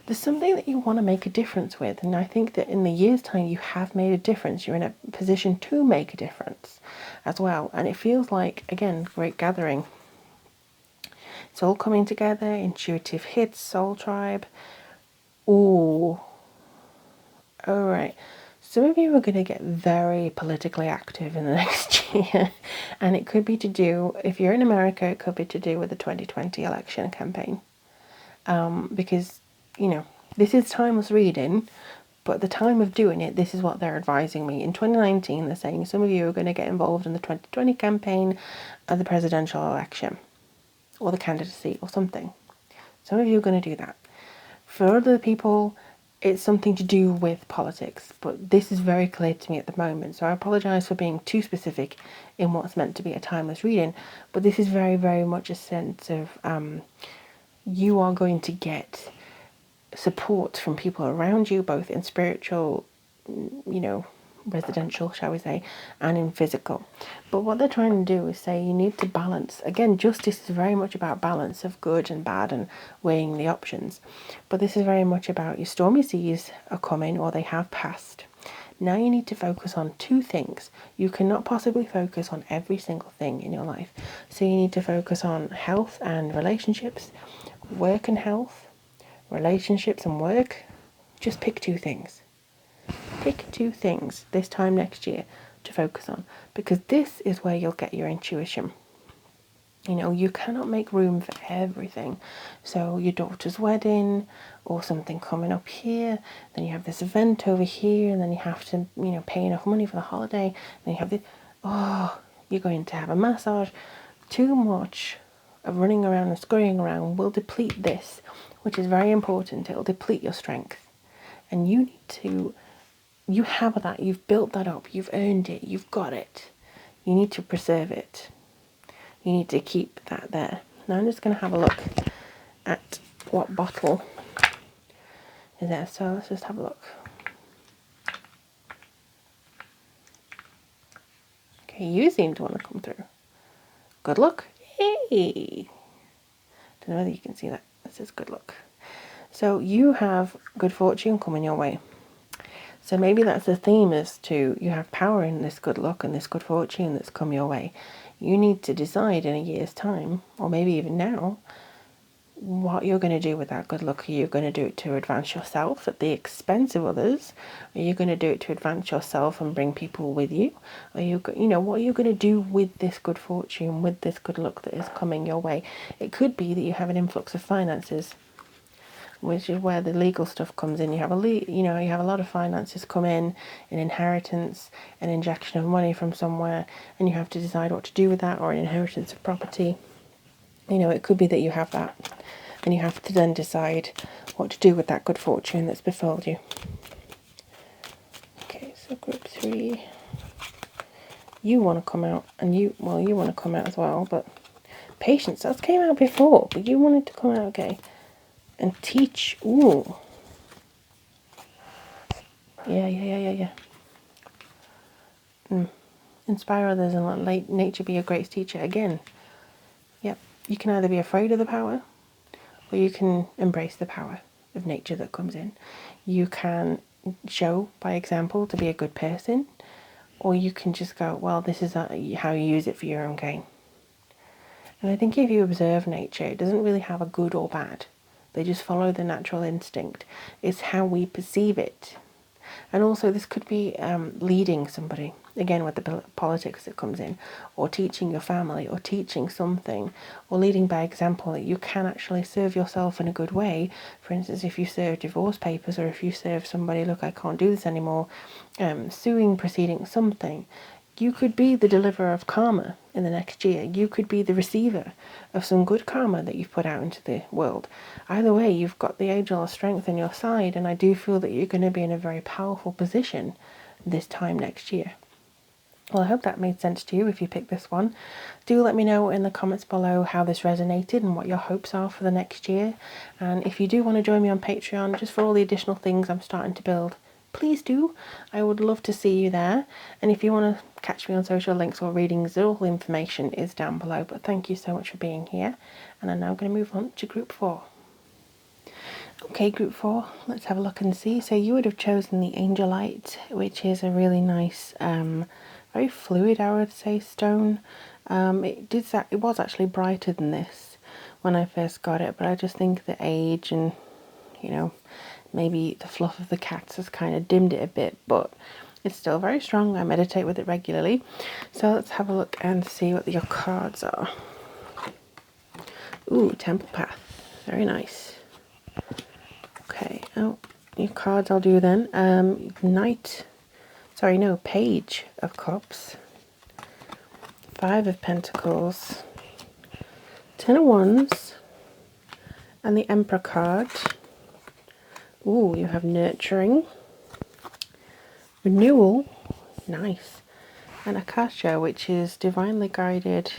There's something that you want to make a difference with, and I think that in the year's time you have made a difference. You're in a position to make a difference as well, and it feels like, again, great gathering. It's all coming together, intuitive hits, soul tribe. Ooh. Alright. Some of you are going to get very politically active in the next year, and it could be to do, if you're in America, it could be to do with the 2020 election campaign. Because, this is timeless reading, but at the time of doing it, this is what they're advising me. In 2019, they're saying some of you are going to get involved in the 2020 campaign of the presidential election, or the candidacy, or something. Some of you are going to do that. For other people, it's something to do with politics, but this is very clear to me at the moment, so I apologise for being too specific in what's meant to be a timeless reading, but this is very, very much a sense of you are going to get support from people around you, both in spiritual, residential, shall we say, and in physical. But what they're trying to do is say you need to balance. Again, justice is very much about balance of good and bad and weighing the options. But this is very much about your stormy seas are coming, or they have passed. Now you need to focus on two things. You cannot possibly focus on every single thing in your life. So you need to focus on health and relationships, work and health, relationships and work. Just pick two things. Pick two things this time next year to focus on, because this is where you'll get your intuition. You cannot make room for everything. So your daughter's wedding or something coming up here, then you have this event over here, and then you have to, pay enough money for the holiday, then you have this, you're going to have a massage. Too much of running around and scurrying around will deplete this, which is very important. It'll deplete your strength. And you have that, you've built that up, you've earned it, you've got it. You need to preserve it. You need to keep that there. Now I'm just going to have a look at what bottle is there. So let's just have a look. Okay, you seem to want to come through. Good luck. Hey! Don't know whether you can see that. It says good luck. So you have good fortune coming your way. So maybe that's the theme, is to, you have power in this good luck and this good fortune that's come your way. You need to decide in a year's time, or maybe even now, what you're going to do with that good luck. Are you going to do it to advance yourself at the expense of others? Are you going to do it to advance yourself and bring people with you? Are you, what are you going to do with this good fortune, with this good luck that is coming your way? It could be that you have an influx of finances, which is where the legal stuff comes in. You have you have a lot of finances come in, an inheritance, an injection of money from somewhere, and you have to decide what to do with that, or an inheritance of property. It could be that you have that, and you have to then decide what to do with that good fortune that's befalled you. Okay, so group 3. You want to come out, and you want to come out as well, but patience, that came out before, but you wanted to come out, okay. And teach. Ooh. Yeah. Inspire others and let nature be your greatest teacher. Again, yep. You can either be afraid of the power, or you can embrace the power of nature that comes in. You can show by example to be a good person, or you can just go, well, this is how you use it for your own gain. And I think if you observe nature, it doesn't really have a good or bad. They just follow the natural instinct. It's how we perceive it. And also this could be leading somebody, again with the politics that comes in, or teaching your family, or teaching something, or leading by example that you can actually serve yourself in a good way. For instance, if you serve divorce papers, or if you serve somebody, look, I can't do this anymore, suing proceedings, something. You could be the deliverer of karma in the next year. You could be the receiver of some good karma that you've put out into the world. Either way, you've got the angel of strength on your side, and I do feel that you're going to be in a very powerful position this time next year. Well, I hope that made sense to you if you picked this one. Do let me know in the comments below how this resonated and what your hopes are for the next year. And if you do want to join me on Patreon, just for all the additional things I'm starting to build, please do. I would love to see you there. And if you want to catch me on social links or readings, all the information is down below. But thank you so much for being here. And I'm now going to move on to group 4. Okay, group 4, let's have a look and see. So you would have chosen the Angelite, which is a really nice, very fluid, I would say, stone. It was actually brighter than this when I first got it, but I just think the age and, you know, maybe the fluff of the cats has kind of dimmed it a bit, but it's still very strong. I meditate with it regularly. So let's have a look and see what your cards are. Ooh, Temple Path. Very nice. Okay, oh, your cards I'll do then. Page of Cups. 5 of Pentacles. 10 of Wands. And the Emperor card. Ooh, you have Nurturing, Renewal, nice, and Akasha, which is Divinely Guided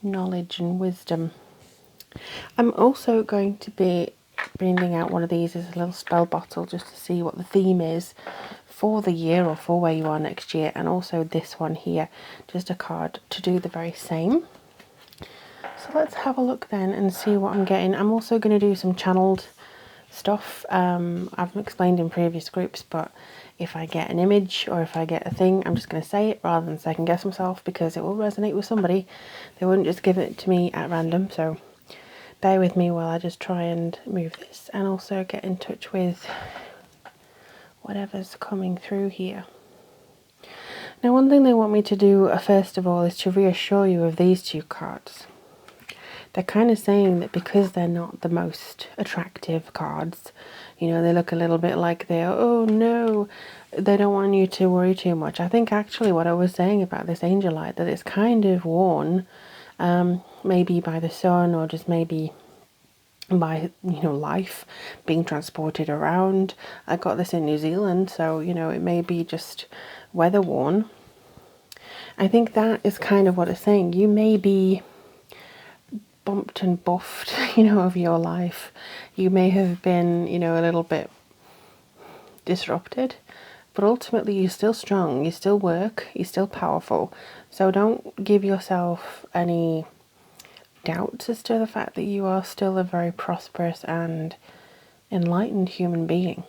Knowledge and Wisdom. I'm also going to be bringing out one of these as a little spell bottle just to see what the theme is for the year or for where you are next year, and also this one here, just a card to do the very same. So let's have a look then and see what I'm getting. I'm also going to do some channeled stuff. I've explained in previous groups, but if I get an image or if I get a thing, I'm just going to say it rather than second guess myself, because it will resonate with somebody. They wouldn't just give it to me at random, so bear with me while I just try and move this and also get in touch with whatever's coming through here. Now, one thing they want me to do first of all is to reassure you of these 2 cards. They're kind of saying that because they're not the most attractive cards, you know, they look a little bit like they're, oh no, they don't want you to worry too much. I think actually what I was saying about this Angelite, that it's kind of worn, maybe by the sun or just maybe by, you know, life being transported around. I got this in New Zealand, so, you know, it may be just weather worn. I think that is kind of what it's saying. You may be bumped and buffed, you know, of your life. You may have been, you know, a little bit disrupted, but ultimately you're still strong, you still work, you're still powerful. So don't give yourself any doubts as to the fact that you are still a very prosperous and enlightened human being.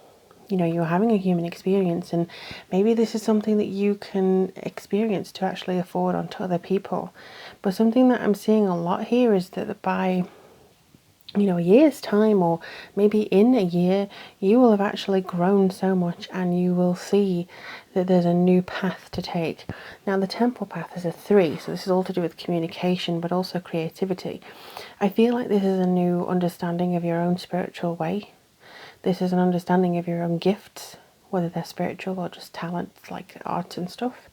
You know, you're having a human experience, and maybe this is something that you can experience to actually afford onto other people. But something that I'm seeing a lot here is that by, you know, a year's time, or maybe in a year, you will have actually grown so much, and you will see that there's a new path to take. Now, the Temple Path is a 3, so this is all to do with communication, but also creativity. I feel like this is a new understanding of your own spiritual way. This is an understanding of your own gifts, whether they're spiritual or just talents like art and stuff.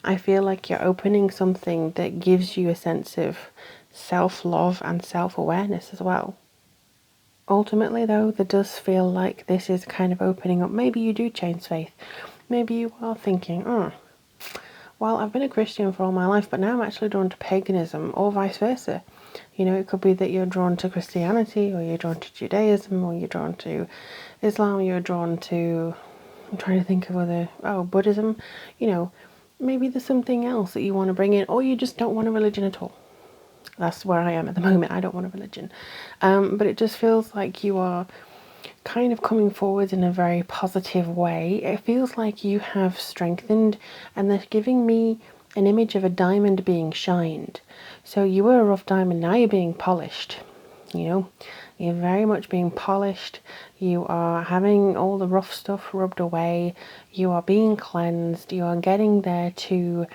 I feel like you're opening something that gives you a sense of self-love and self-awareness as well. Ultimately, though, there does feel like this is kind of opening up. Maybe you do change faith. Maybe you are thinking, oh, well, I've been a Christian for all my life, but now I'm actually drawn to paganism, or vice versa. You know, it could be that you're drawn to Christianity, or you're drawn to Judaism, or you're drawn to Islam, you're drawn to, I'm trying to think of other, Buddhism. You know, maybe there's something else that you want to bring in, or you just don't want a religion at all. That's where I am at the moment. I don't want a religion. But it just feels like you are kind of coming forward in a very positive way. It feels like you have strengthened, and they're giving me an image of a diamond being shined. So you were a rough diamond, now you're being polished. You know, you're very much being polished. You are having all the rough stuff rubbed away. You are being cleansed. You are getting there to,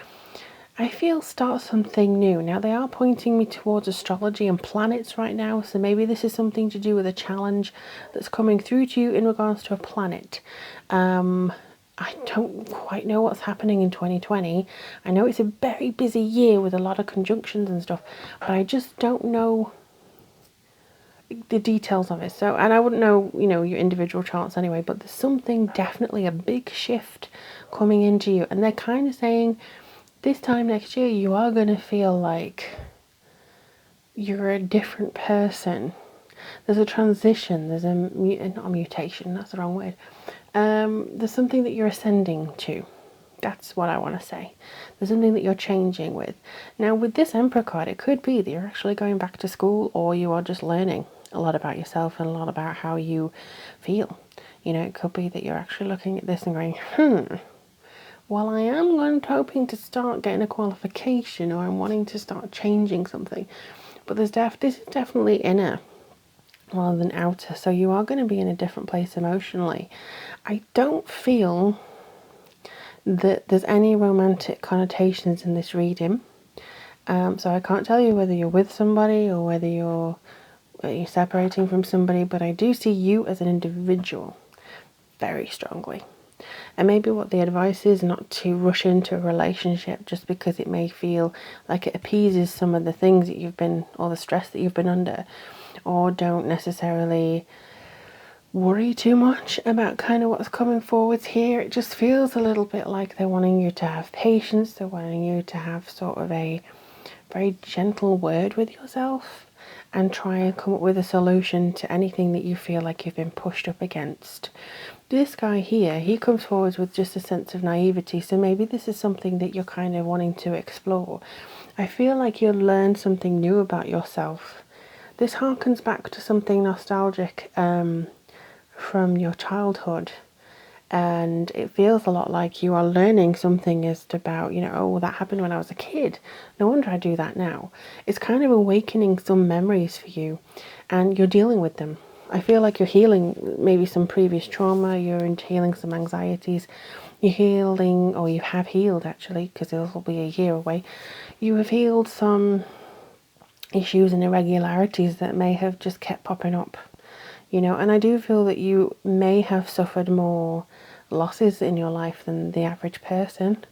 I feel, start something new. Now, they are pointing me towards astrology and planets right now, so maybe this is something to do with a challenge that's coming through to you in regards to a planet. I don't quite know what's happening in 2020. I know it's a very busy year with a lot of conjunctions and stuff, but I just don't know the details of it. So, and I wouldn't know, you know, your individual charts anyway, but there's something, definitely a big shift coming into you. And they're kind of saying this time next year, you are going to feel like you're a different person. There's a transition, there's not a mutation, that's the wrong word. There's something that you're ascending to. That's what I want to say. There's something that you're changing with. Now, with this Emperor card, it could be that you're actually going back to school, or you are just learning a lot about yourself and a lot about how you feel. You know, it could be that you're actually looking at this and going, well, I am hoping to start getting a qualification, or I'm wanting to start changing something. But this is definitely inner rather than outer. So you are going to be in a different place emotionally. I don't feel that there's any romantic connotations in this reading. So I can't tell you whether you're with somebody or whether you're separating from somebody, but I do see you as an individual very strongly. And maybe what the advice is not to rush into a relationship just because it may feel like it appeases some of the things that you've been, or the stress that you've been under, or don't necessarily worry too much about kind of what's coming forwards here. It just feels a little bit like they're wanting you to have patience, they're wanting you to have sort of a very gentle word with yourself and try and come up with a solution to anything that you feel like you've been pushed up against. This guy here, he comes forward with just a sense of naivety, so maybe this is something that you're kind of wanting to explore. I feel like you'll learn something new about yourself. This harkens back to something nostalgic from your childhood, and it feels a lot like you are learning something as to about, you know, oh, that happened when I was a kid. No wonder I do that now. It's kind of awakening some memories for you, and you're dealing with them. I feel like you're healing maybe some previous trauma, you're healing some anxieties, you're healing, or you have healed actually, because this will be a year away. You have healed some issues and irregularities that may have just kept popping up, you know, and I do feel that you may have suffered more losses in your life than the average person.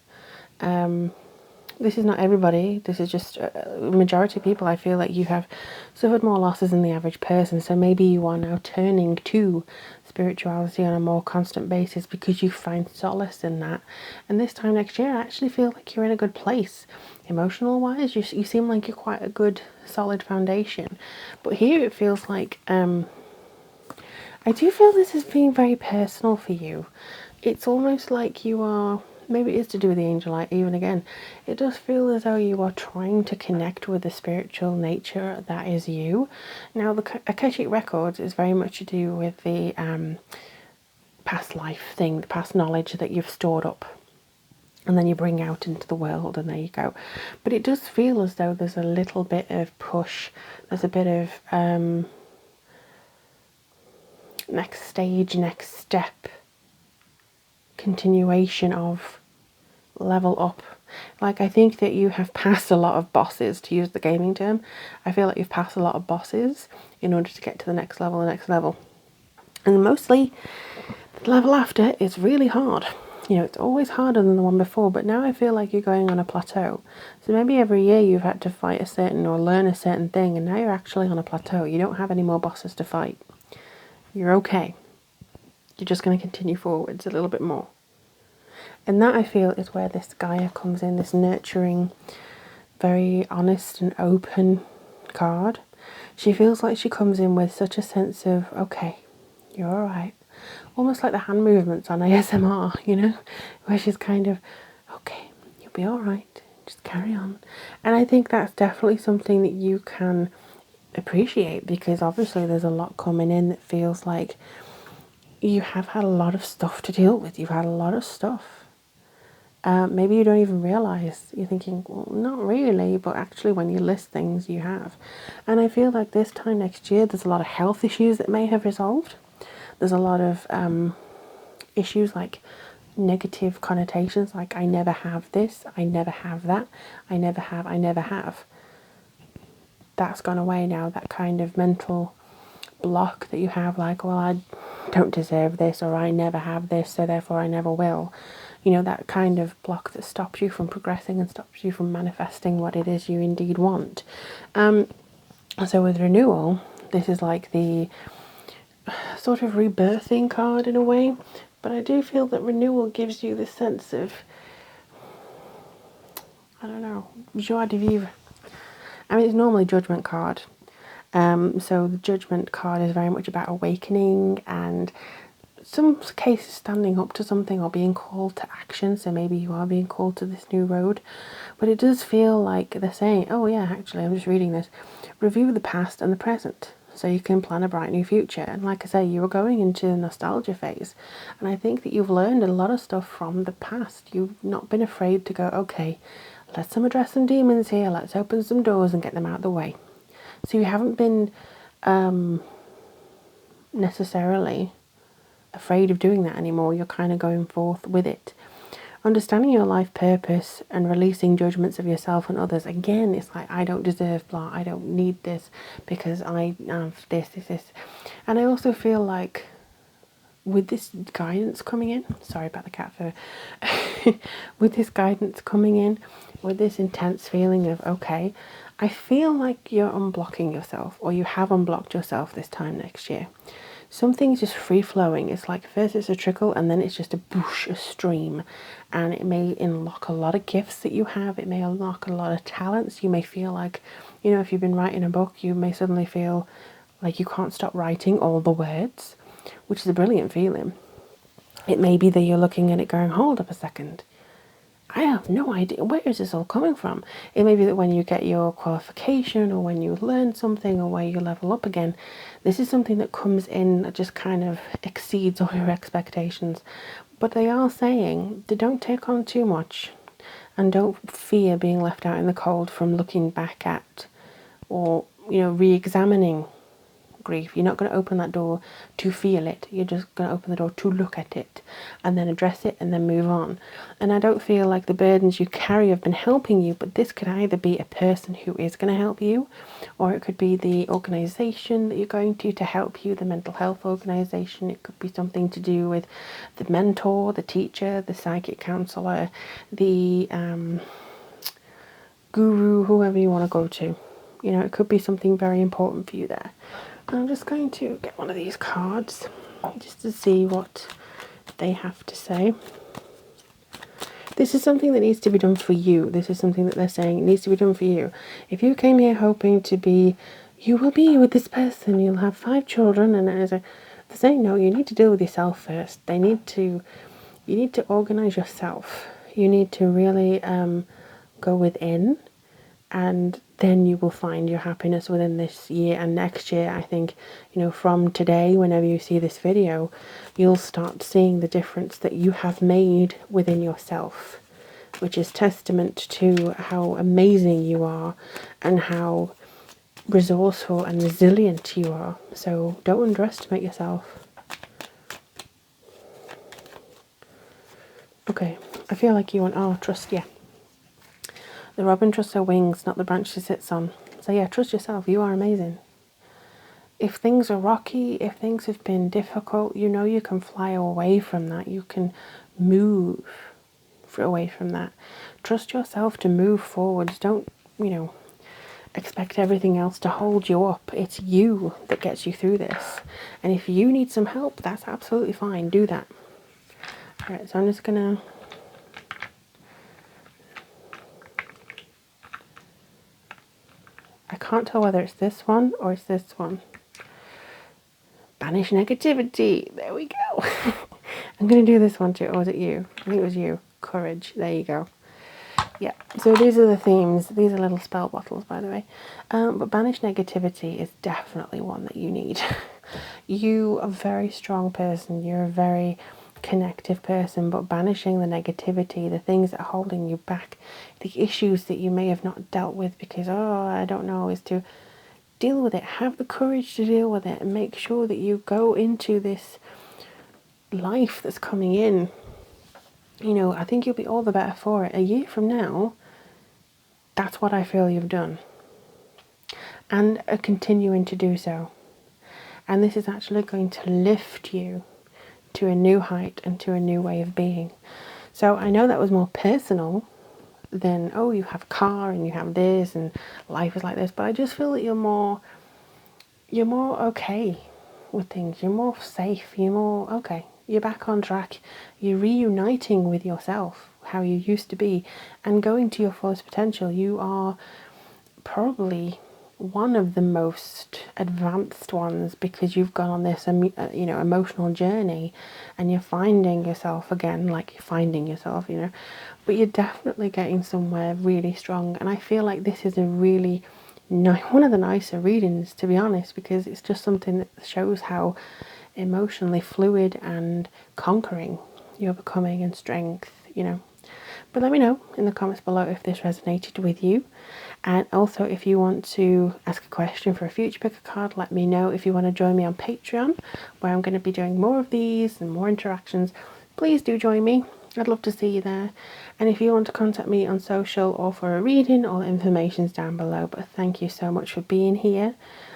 This is not everybody, this is just a majority of people. I feel like you have suffered more losses than the average person, so maybe you are now turning to spirituality on a more constant basis because you find solace in that. And this time next year, I actually feel like you're in a good place. Emotional wise, you seem like you're quite a good, solid foundation. But here it feels like, I do feel this is being very personal for you. It's almost like you are, maybe it is to do with the angel light, even again, it does feel as though you are trying to connect with the spiritual nature that is you. Now, the Akashic Records is very much to do with the past life thing, the past knowledge that you've stored up and then you bring out into the world, and there you go. But it does feel as though there's a little bit of push, there's a bit of next stage, next step, continuation of level up. Like, I think that you have passed a lot of bosses, to use the gaming term. I feel like you've passed a lot of bosses in order to get to the next level, and mostly the level after is really hard. You know, it's always harder than the one before, but now I feel like you're going on a plateau. So maybe every year you've had to fight a certain or learn a certain thing, and now you're actually on a plateau. You don't have any more bosses to fight. You're okay. You're just going to continue forwards a little bit more. And that, I feel, is where this Gaia comes in, this nurturing, very honest and open card. She feels like she comes in with such a sense of, okay, you're all right. Almost like the hand movements on ASMR, you know, where she's kind of, okay, you'll be all right, just carry on. And I think that's definitely something that you can appreciate, because obviously there's a lot coming in that feels like you have had a lot of stuff to deal with. You've had a lot of stuff. Maybe you don't even realize. You're thinking, well, not really, but actually when you list things, you have. And I feel like this time next year, there's a lot of health issues that may have resolved. There's a lot of issues like negative connotations, like I never have this, I never have that, I never have, I never have. That's gone away now, that kind of mental block that you have, like, well, I don't deserve this, or I never have this, so therefore I never will. You know, that kind of block that stops you from progressing and stops you from manifesting what it is you indeed want. So with renewal, this is like the sort of rebirthing card in a way, but I do feel that renewal gives you this sense of, I don't know, joie de vivre. I mean, it's normally judgment card. So the judgment card is very much about awakening and some cases standing up to something or being called to action. So maybe you are being called to this new road, but it does feel like they're saying, oh yeah, actually, I'm just reading this. Review the past and the present so you can plan a bright new future. And like I say, you were going into the nostalgia phase. And I think that you've learned a lot of stuff from the past. You've not been afraid to go, okay, let's address some demons here. Let's open some doors and get them out of the way. So you haven't been necessarily afraid of doing that anymore. You're kind of going forth with it. Understanding your life purpose and releasing judgments of yourself and others. Again, it's like, I don't deserve blah, I don't need this because I have this. And I also feel like with this guidance coming in, sorry about the cat fur, with this guidance coming in, with this intense feeling of, okay, I feel like you're unblocking yourself, or you have unblocked yourself this time next year. Something's just free flowing. It's like first it's a trickle and then it's just a boosh, a stream. And it may unlock a lot of gifts that you have. It may unlock a lot of talents. You may feel like, you know, if you've been writing a book, you may suddenly feel like you can't stop writing all the words, which is a brilliant feeling. It may be that you're looking at it going, hold up a second. I have no idea, where is this all coming from? It may be that when you get your qualification or when you learn something or where you level up again, this is something that comes in that just kind of exceeds all your expectations. But they are saying they don't take on too much and don't fear being left out in the cold from looking back at or, you know, re-examining grief. You're not going to open that door to feel it. You're just going to open the door to look at it and then address it and then move on. And I don't feel like the burdens you carry have been helping you, but this could either be a person who is going to help you, or it could be the organisation that you're going to help you, the mental health organisation. It could be something to do with the mentor, the teacher, the psychic counsellor, the guru, whoever you want to go to. You know, it could be something very important for you there. I'm just going to get one of these cards just to see what they have to say. This is something that needs to be done for you. This is something that they're saying needs to be done for you. If you came here hoping to be, you will be with this person, you'll have 5 children, and they're saying no, you need to deal with yourself first. You need to organise yourself. You need to really go within, and then you will find your happiness within this year and next year. I think, you know, from today, whenever you see this video, you'll start seeing the difference that you have made within yourself, which is testament to how amazing you are and how resourceful and resilient you are. So don't underestimate yourself. Okay, I feel like you want, trust, yeah. The robin trusts her wings, not the branch she sits on. So yeah, trust yourself. You are amazing. If things are rocky, if things have been difficult, you know you can fly away from that. You can move away from that. Trust yourself to move forwards. Don't, you know, expect everything else to hold you up. It's you that gets you through this. And if you need some help, that's absolutely fine. Do that. All right, so I'm just going to... I can't tell whether it's this one or it's this one. Banish negativity. There we go. I'm going to do this one too. Or was it you? I think it was you. Courage. There you go. Yeah. So these are the themes. These are little spell bottles, by the way. But banish negativity is definitely one that you need. You are a very strong person. You're a very connective person, but banishing the negativity, the things that are holding you back, the issues that you may have not dealt with because, oh, I don't know, is to deal with it. Have the courage to deal with it and make sure that you go into this life that's coming in. You know, I think you'll be all the better for it. A year from now, that's what I feel you've done. And are continuing to do so. And this is actually going to lift you to a new height and to a new way of being. So I know that was more personal than, oh, you have a car and you have this and life is like this, but I just feel that you're more okay with things. You're more safe. You're more okay. You're back on track. You're reuniting with yourself, how you used to be, and going to your fullest potential. You are probably one of the most advanced ones because you've gone on this emotional journey and you're finding yourself again, like you're finding yourself, but you're definitely getting somewhere really strong. And I feel like this is a really one of the nicer readings, to be honest, because it's just something that shows how emotionally fluid and conquering you're becoming, and strength, But let me know in the comments below if this resonated with you. And also, if you want to ask a question for a future pick a card, let me know. If you want to join me on Patreon, where I'm going to be doing more of these and more interactions, please do join me. I'd love to see you there. And if you want to contact me on social or for a reading, all the information's down below. But thank you so much for being here.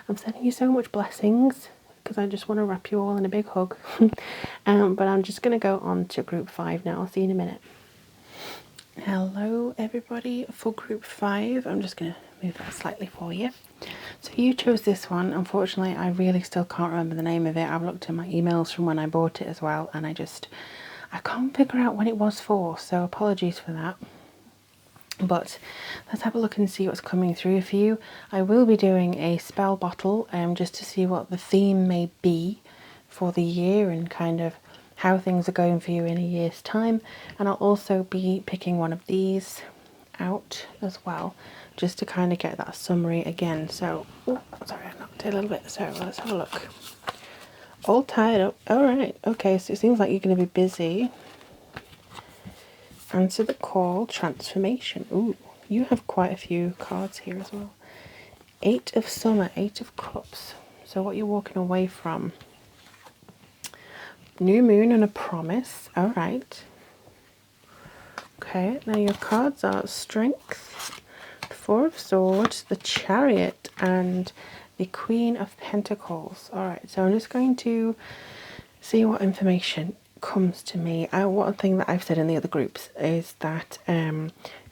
I'm sending you so much blessings because I just want to wrap you all in a big hug. But I'm just going to go on to group 5 now. I'll see you in a minute. Hello everybody, for group 5, I'm just going to move that slightly for you. So you chose this one. Unfortunately, I really still can't remember the name of it. I've looked at my emails from when I bought it as well, and I can't figure out when it was for, so apologies for that. But let's have a look and see what's coming through for you. I will be doing a spell bottle just to see what the theme may be for the year and kind of how things are going for you in a year's time. And I'll also be picking one of these out as well, just to kind of get that summary again. So, sorry, I knocked it a little bit. So let's have a look. All tied up. All right. Okay, so it seems like you're going to be busy. Answer the call, transformation. Ooh, you have quite a few cards here as well. 8 of Summer, 8 of Cups. So what you're walking away from. New Moon and a Promise. All right. Okay, now your cards are Strength, 4 of Swords, the Chariot, and the Queen of Pentacles. All right, so I'm just going to see what information comes to me. One thing that I've said in the other groups is that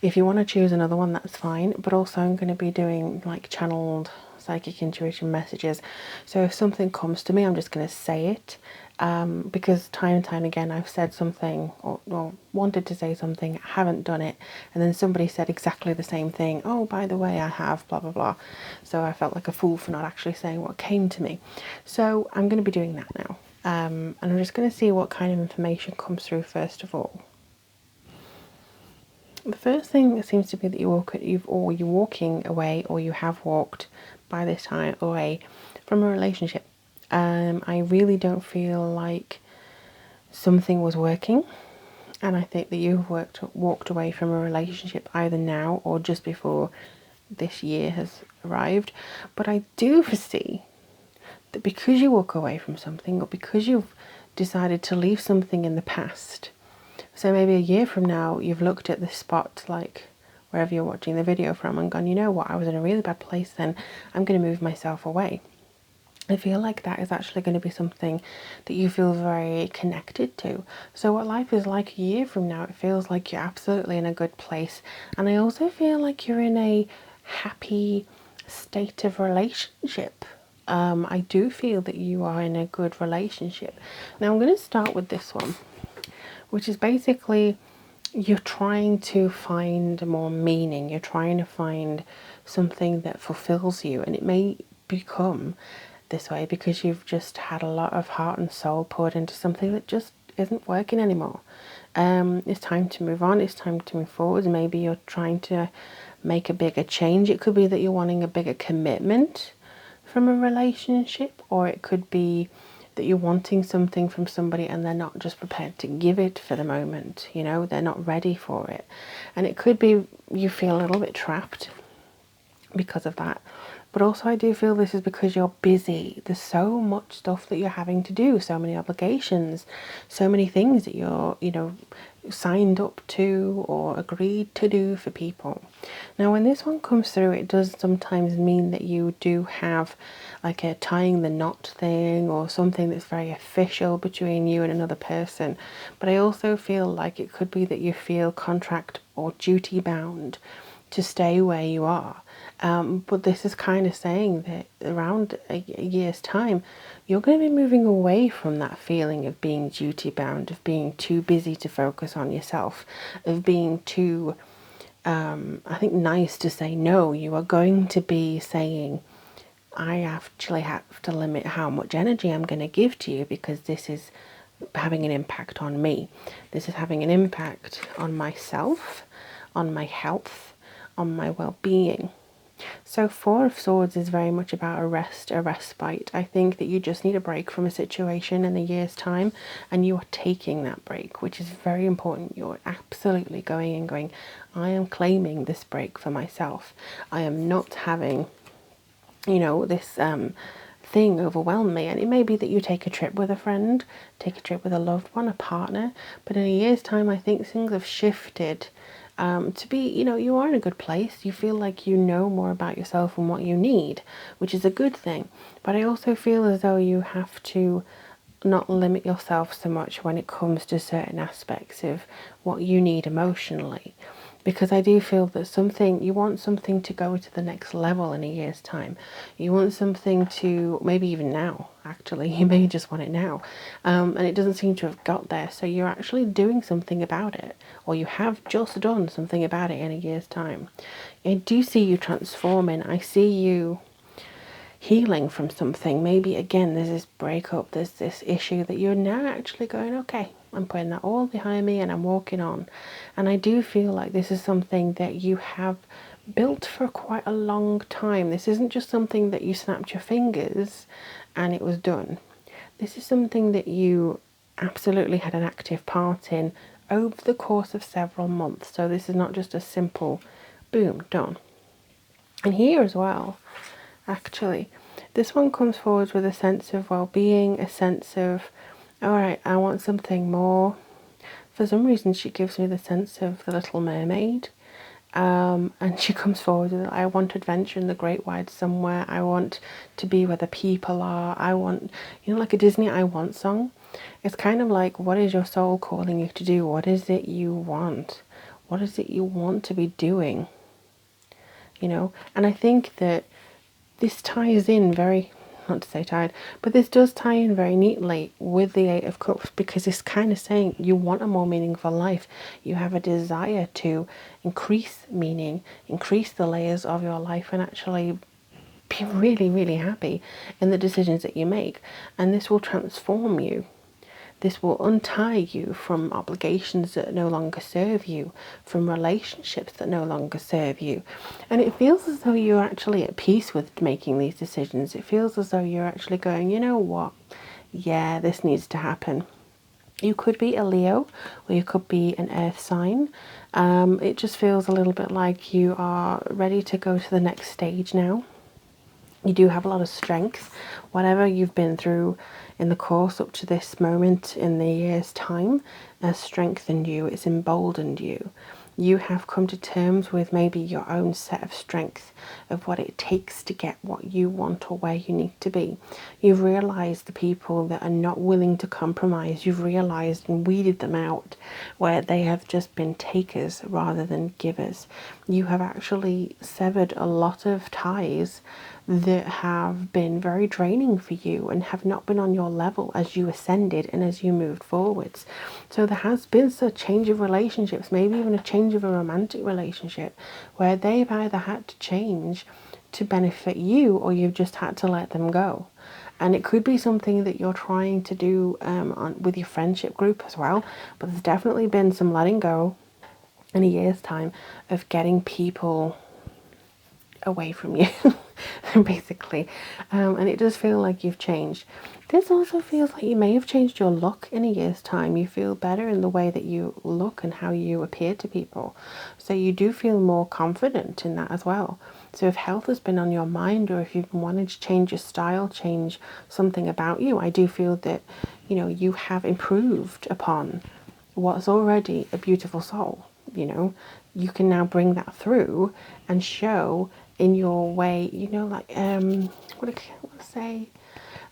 if you want to choose another one, that's fine. But also I'm going to be doing like channeled psychic intuition messages. So if something comes to me, I'm just going to say it. Because time and time again I've said something or wanted to say something, haven't done it, and then somebody said exactly the same thing. Oh, by the way, I have blah blah blah. So I felt like a fool for not actually saying what came to me. So I'm going to be doing that now. And I'm just going to see what kind of information comes through first of all. The first thing that seems to be that you're walking away, or you have walked by this time away from a relationship. I really don't feel like something was working, and I think that you've walked away from a relationship either now or just before this year has arrived. But I do foresee that because you walk away from something, or because you've decided to leave something in the past, so maybe a year from now you've looked at this spot, like wherever you're watching the video from, and gone, you know what, I was in a really bad place then, I'm going to move myself away. I feel like that is actually going to be something that you feel very connected to. So what life is like a year from now, it feels like you're absolutely in a good place. And I also feel like you're in a happy state of relationship. I do feel that you are in a good relationship. Now I'm going to start with this one, which is basically you're trying to find more meaning. You're trying to find something that fulfills you, and it may become this way because you've just had a lot of heart and soul poured into something that just isn't working anymore. It's time to move on. It's time to move forward. Maybe you're trying to make a bigger change. It could be that you're wanting a bigger commitment from a relationship, or it could be that you're wanting something from somebody and they're not just prepared to give it for the moment, you know, they're not ready for it. And it could be you feel a little bit trapped because of that. But also I do feel this is because you're busy. There's so much stuff that you're having to do, so many obligations, so many things that you're, you know, signed up to or agreed to do for people. Now when this one comes through, it does sometimes mean that you do have like a tying the knot thing or something that's very official between you and another person. But I also feel like it could be that you feel contract or duty bound to stay where you are. But this is kind of saying that around a year's time, you're going to be moving away from that feeling of being duty bound, of being too busy to focus on yourself, of being too, I think, nice to say no. You are going to be saying, I actually have to limit how much energy I'm going to give to you because this is having an impact on me. This is having an impact on myself, on my health, on my well-being. So Four of Swords is very much about a rest, a respite. I think that you just need a break from a situation in a year's time, and you are taking that break, which is very important. You're absolutely going and going, I am claiming this break for myself. I am not having, you know, this thing overwhelm me. And it may be that you take a trip with a friend, take a trip with a loved one, a partner, but in a year's time I think things have shifted to be, you know, you are in a good place. You feel like you know more about yourself and what you need, which is a good thing. But I also feel as though you have to not limit yourself so much when it comes to certain aspects of what you need emotionally. Because I do feel that you want something to go to the next level in a year's time. You want something to, maybe even now, actually, you may just want it now. And it doesn't seem to have got there. So you're actually doing something about it, or you have just done something about it in a year's time. I do see you transforming. I see you healing from something. Maybe again there's this breakup, there's this issue that you're now actually going, okay, I'm putting that all behind me and I'm walking on. And I do feel like this is something that you have built for quite a long time. This isn't just something that you snapped your fingers and it was done. This is something that you absolutely had an active part in over the course of several months. So this is not just a simple boom, done. And here as well, actually, this one comes forward with a sense of well-being, a sense of, all right, I want something more. For some reason, she gives me the sense of the Little Mermaid. And she comes forward with, I want adventure in the great wide somewhere. I want to be where the people are. I want, you know, like a Disney I want song. It's kind of like, what is your soul calling you to do? What is it you want? What is it you want to be doing? You know, and I think that this ties in very, not to say tied, but this does tie in very neatly with the Eight of Cups, because it's kind of saying you want a more meaningful life. You have a desire to increase meaning, increase the layers of your life, and actually be really, really happy in the decisions that you make. And this will transform you. This will untie you from obligations that no longer serve you, from relationships that no longer serve you. And it feels as though you're actually at peace with making these decisions. It feels as though you're actually going, you know what? Yeah, this needs to happen. You could be a Leo, or you could be an earth sign. It just feels a little bit like you are ready to go to the next stage now. You do have a lot of strength. Whatever you've been through in the course up to this moment in the year's time has strengthened you, it's emboldened you. You have come to terms with maybe your own set of strength of what it takes to get what you want or where you need to be. You've realised the people that are not willing to compromise. You've realised and weeded them out where they have just been takers rather than givers. You have actually severed a lot of ties that have been very draining for you and have not been on your level as you ascended and as you moved forwards. So there has been a change of relationships, maybe even a change of a romantic relationship, where they've either had to change to benefit you or you've just had to let them go. And it could be something that you're trying to do with your friendship group as well, but there's definitely been some letting go in a year's time of getting people away from you, basically. And it does feel like you've changed. This also feels like you may have changed your look in a year's time. You feel better in the way that you look and how you appear to people. So you do feel more confident in that as well. So if health has been on your mind, or if you've wanted to change your style, change something about you, I do feel that, you know, you have improved upon what's already a beautiful soul. You know, you can now bring that through and show in your way, you know, like, what do I say?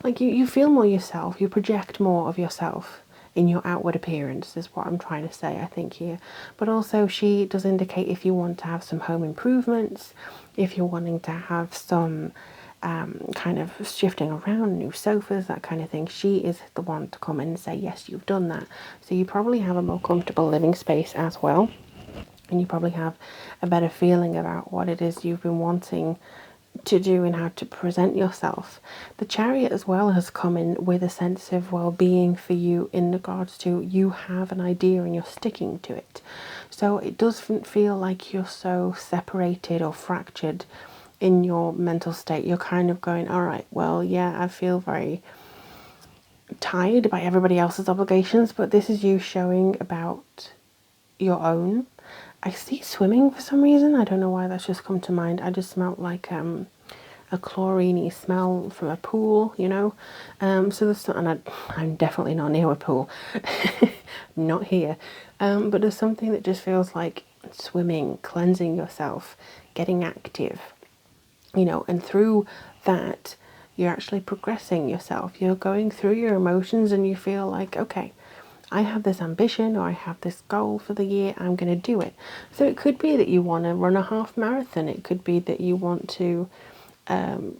Like you feel more yourself, you project more of yourself in your outward appearance, is what I'm trying to say, I think, here. But also she does indicate if you want to have some home improvements, if you're wanting to have some kind of shifting around, new sofas, that kind of thing, she is the one to come in and say, yes, you've done that. So you probably have a more comfortable living space as well. And you probably have a better feeling about what it is you've been wanting to do and how to present yourself. The Chariot as well has come in with a sense of well-being for you in regards to you have an idea and you're sticking to it. So it doesn't feel like you're so separated or fractured in your mental state. You're kind of going, all right, well, yeah, I feel very tired by everybody else's obligations, but this is you showing about your own. I see swimming for some reason. I don't know why that's just come to mind. I just smelled like a chlorine-y smell from a pool, you know. So there's, and I'm definitely not near a pool, not here. But there's something that just feels like swimming, cleansing yourself, getting active, you know, and through that you're actually progressing yourself. You're going through your emotions and you feel like, okay, I have this ambition or I have this goal for the year, I'm going to do it. So it could be that you want to run a half marathon. It could be that you want to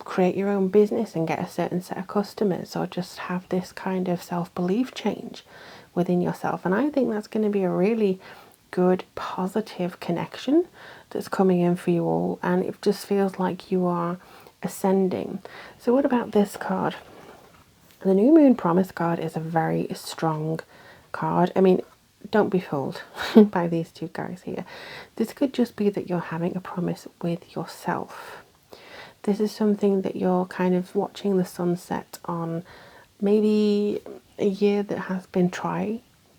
create your own business and get a certain set of customers, or just have this kind of self-belief change within yourself. And I think that's going to be a really good, positive connection that's coming in for you all. And it just feels like you are ascending. So what about this card? The New Moon Promise card is a very strong card. I mean, don't be fooled by these two guys here. This could just be that you're having a promise with yourself. This is something that you're kind of watching the sunset on, maybe a year that has been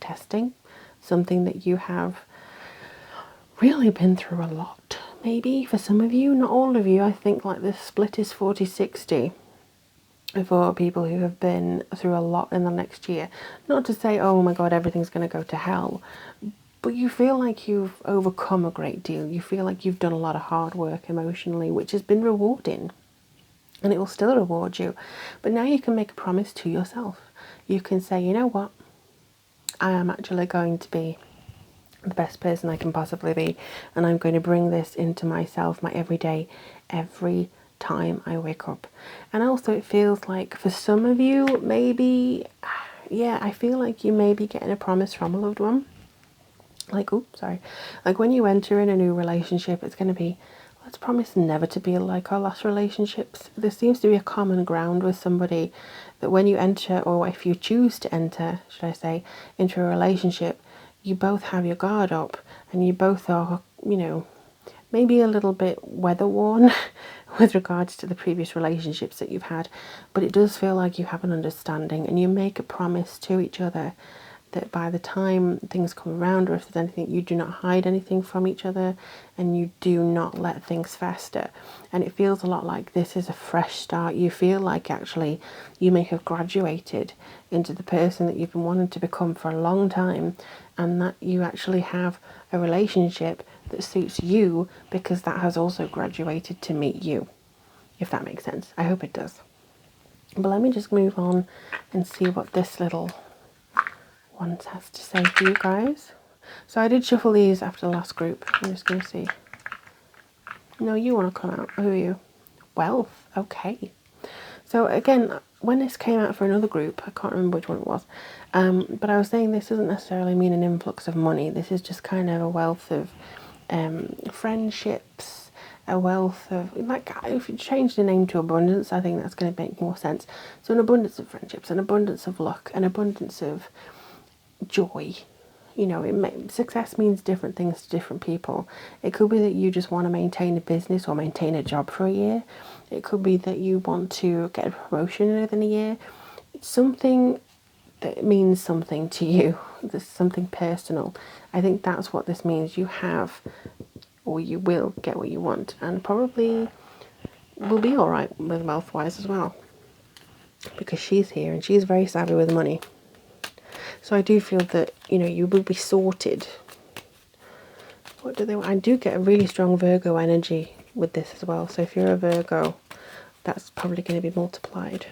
testing, something that you have really been through a lot. Maybe for some of you, not all of you. I think like this split is 40-60. For people who have been through a lot in the next year. Not to say, oh my God, everything's going to go to hell, but you feel like you've overcome a great deal. You feel like you've done a lot of hard work emotionally, which has been rewarding, and it will still reward you. But now you can make a promise to yourself. You can say, you know what, I am actually going to be the best person I can possibly be, and I'm going to bring this into myself, my everyday, every time I wake up. And also it feels like for some of you, maybe, yeah, I feel like you may be getting a promise from a loved one. Like, oops, sorry. Like when you enter in a new relationship, it's going to be, let's promise never to be like our last relationships. There seems to be a common ground with somebody that when you enter, or if you choose to enter, should I say, into a relationship, you both have your guard up and you both are, you know, maybe a little bit weather worn with regards to the previous relationships that you've had, but it does feel like you have an understanding and you make a promise to each other that by the time things come around, or if there's anything, you do not hide anything from each other and you do not let things fester. And it feels a lot like this is a fresh start. You feel like actually you may have graduated into the person that you've been wanting to become for a long time, and that you actually have a relationship that suits you because that has also graduated to meet you, if that makes sense. I hope it does. But let me just move on and see what this little one has to say for you guys. So I did shuffle these after the last group. I'm just going to see. No, you want to come out. Who are you? Wealth. Okay. So again, when this came out for another group, I can't remember which one it was, but I was saying this doesn't necessarily mean an influx of money. This is just kind of a wealth of friendships, a wealth of, like, if you change the name to abundance, I think that's going to make more sense. So an abundance of friendships, an abundance of luck, an abundance of joy, you know, success means different things to different people. It could be that you just want to maintain a business or maintain a job for a year. It could be that you want to get a promotion within a year. It's something that means something to you. This is something personal. I think that's what this means. You have, or you will get what you want, and probably will be all right with wealth-wise as well, because she's here and she's very savvy with money. So I do feel that, you know, you will be sorted. What do they want? I do get a really strong Virgo energy with this as well. So if you're a Virgo, that's probably going to be multiplied.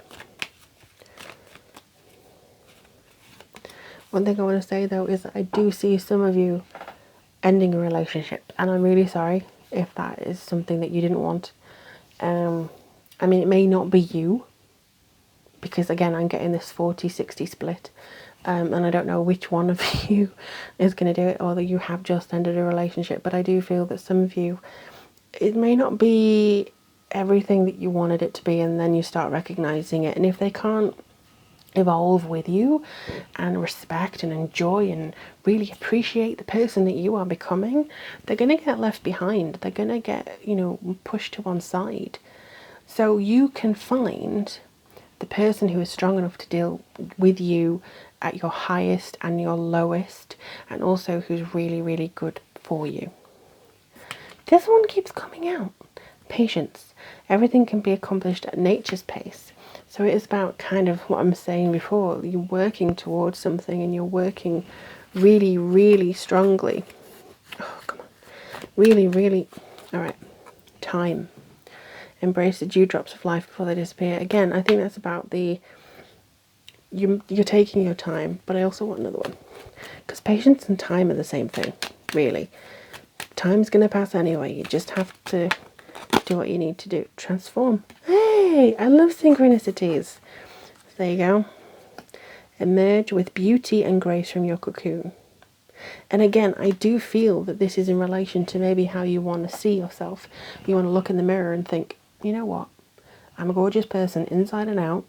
One thing I want to say though is that I do see some of you ending a relationship, and I'm really sorry if that is something that you didn't want. I mean, it may not be you, because again, I'm getting this 40-60 split. And I don't know which one of you is going to do it, or that you have just ended a relationship. But I do feel that some of you, it may not be everything that you wanted it to be, and then you start recognizing it. And if they can't evolve with you and respect and enjoy and really appreciate the person that you are becoming, they're going to get left behind. They're going to get, you know, pushed to one side. So you can find the person who is strong enough to deal with you at your highest and your lowest, and also who's really, really good for you. This one keeps coming out. Patience. Everything can be accomplished at nature's pace. So it is about kind of what I'm saying before. You're working towards something, and you're working really, really strongly. Oh, come on. Really, really. All right. Time. Embrace the dewdrops of life before they disappear. Again, I think that's about the... You're taking your time, but I also want another one. Because patience and time are the same thing, really. Time's going to pass anyway. You just have to do what you need to do. Transform. Hey, I love synchronicities. There you go. Emerge with beauty and grace from your cocoon. And again, I do feel that this is in relation to maybe how you want to see yourself. You want to look in the mirror and think, you know what? I'm a gorgeous person inside and out.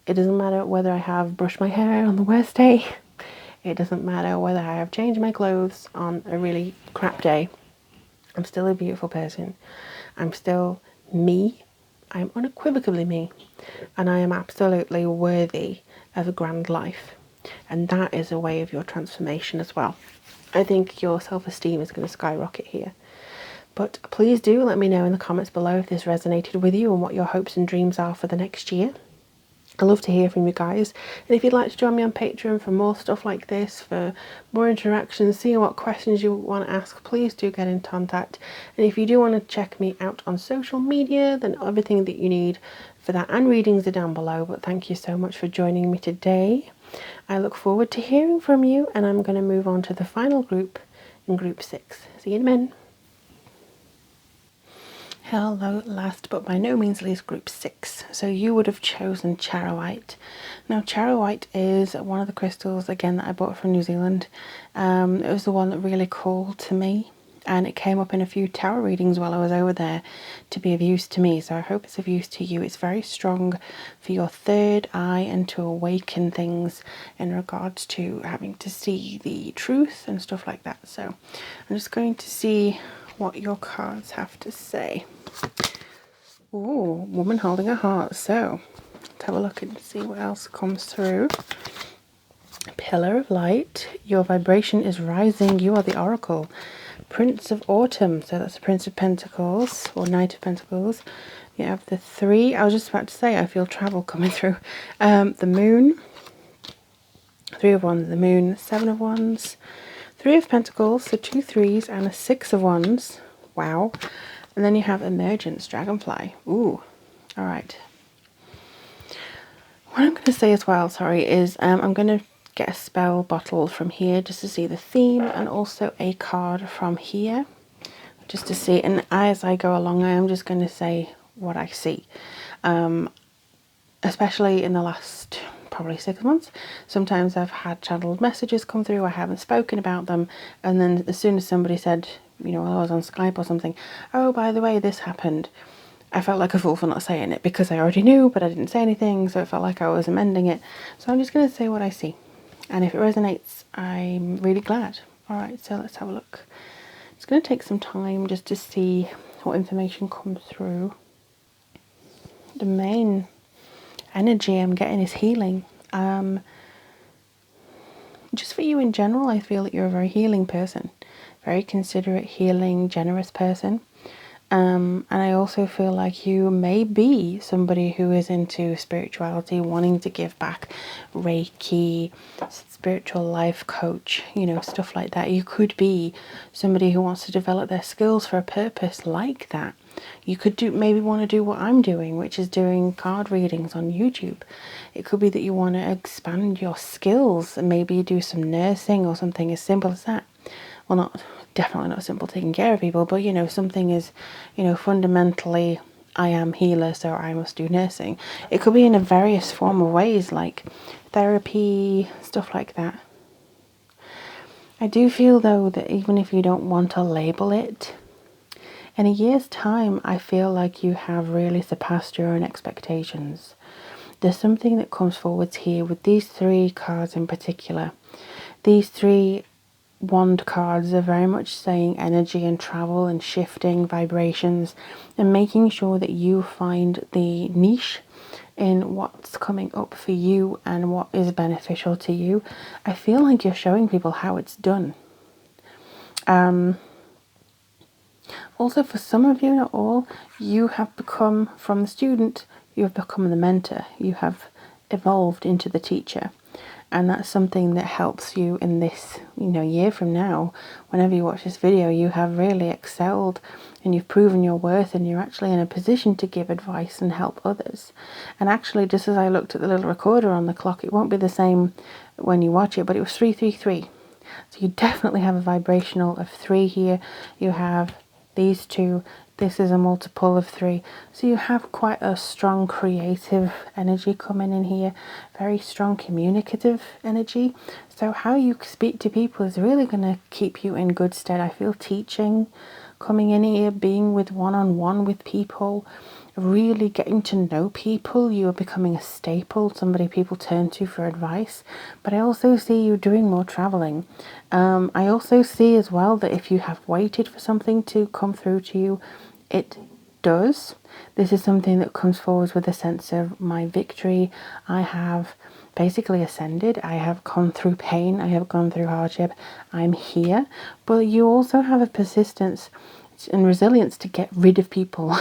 It doesn't matter whether I have brushed my hair on the worst day. It doesn't matter whether I have changed my clothes on a really crap day. I'm still a beautiful person. I'm still me. I'm unequivocally me. And I am absolutely worthy of a grand life. And that is a way of your transformation as well. I think your self-esteem is going to skyrocket here. But please do let me know in the comments below if this resonated with you and what your hopes and dreams are for the next year. I love to hear from you guys, and if you'd like to join me on Patreon for more stuff like this, for more interactions, seeing what questions you want to ask, please do get in contact. And if you do want to check me out on social media, then everything that you need for that and readings are down below. But thank you so much for joining me today. I look forward to hearing from you, and I'm going to move on to the final group in group 6. See you in a minute. Hello, last but by no means least, group 6. So you would have chosen charoite. Now charoite is one of the crystals, again, that I bought from New Zealand. It was the one that really called to me, and it came up in a few tarot readings while I was over there to be of use to me. So I hope it's of use to you. It's very strong for your third eye and to awaken things in regards to having to see the truth and stuff like that. So I'm just going to see what your cards have to say. Ooh, woman holding a heart. So let's have a look and see what else comes through. Pillar of light. Your vibration is rising. You are the oracle. Prince of autumn. So that's the Prince of Pentacles or Knight of Pentacles. You have the 3. I was just about to say I feel travel coming through. The moon. 3 of wands. The moon. 7 of wands. 3 of Pentacles, so 2 3s and a 6 of wands. Wow. And then you have emergence, dragonfly. Ooh. All right. What I'm going to say as well, sorry, is I'm going to get a spell bottle from here just to see the theme, and also a card from here just to see. And as I go along, I am just going to say what I see. Especially in the last probably 6 months, sometimes I've had channeled messages come through, I haven't spoken about them, and then as soon as somebody said, you know, while I was on Skype or something, oh, by the way, this happened, I felt like a fool for not saying it, because I already knew, but I didn't say anything, so it felt like I was amending it. So I'm just going to say what I see. And if it resonates, I'm really glad. All right, so let's have a look. It's going to take some time just to see what information comes through. The main energy I'm getting is healing. Just for you in general, I feel that you're a very healing person, very considerate, healing, generous person. And I also feel like you may be somebody who is into spirituality, wanting to give back, Reiki, spiritual life coach, you know, stuff like that. You could be somebody who wants to develop their skills for a purpose like that. You could maybe want to do what I'm doing, which is doing card readings on YouTube. It could be that you want to expand your skills and maybe do some nursing or something as simple as that. Well, definitely not simple taking care of people, but you know, something is, you know, fundamentally I am healer, so I must do nursing. It could be in a various form of ways, like therapy, stuff like that. I do feel though that even if you don't want to label it, in a year's time, I feel like you have really surpassed your own expectations. There's something that comes forwards here with these 3 cards in particular. These 3 wand cards are very much saying energy and travel and shifting vibrations and making sure that you find the niche in what's coming up for you and what is beneficial to you. I feel like you're showing people how it's done. Also, for some of you, not all, you have become, from the student, you have become the mentor. You have evolved into the teacher. And that's something that helps you in this, you know, year from now. Whenever you watch this video, you have really excelled and you've proven your worth and you're actually in a position to give advice and help others. And actually, just as I looked at the little recorder on the clock, it won't be the same when you watch it, but it was 333. So you definitely have a vibrational of 3 here. You have these 2. This is a multiple of 3. So you have quite a strong creative energy coming in here. Very strong communicative energy. So how you speak to people is really going to keep you in good stead. I feel teaching coming in here, being with one-on-one with people, really getting to know people. You are becoming a staple, somebody people turn to for advice. But I also see you doing more traveling. I also see as well that if you have waited for something to come through to you, it does. This is something that comes forward with a sense of my victory. I have basically ascended. I have gone through pain. I have gone through hardship. I'm here. But you also have a persistence and resilience to get rid of people.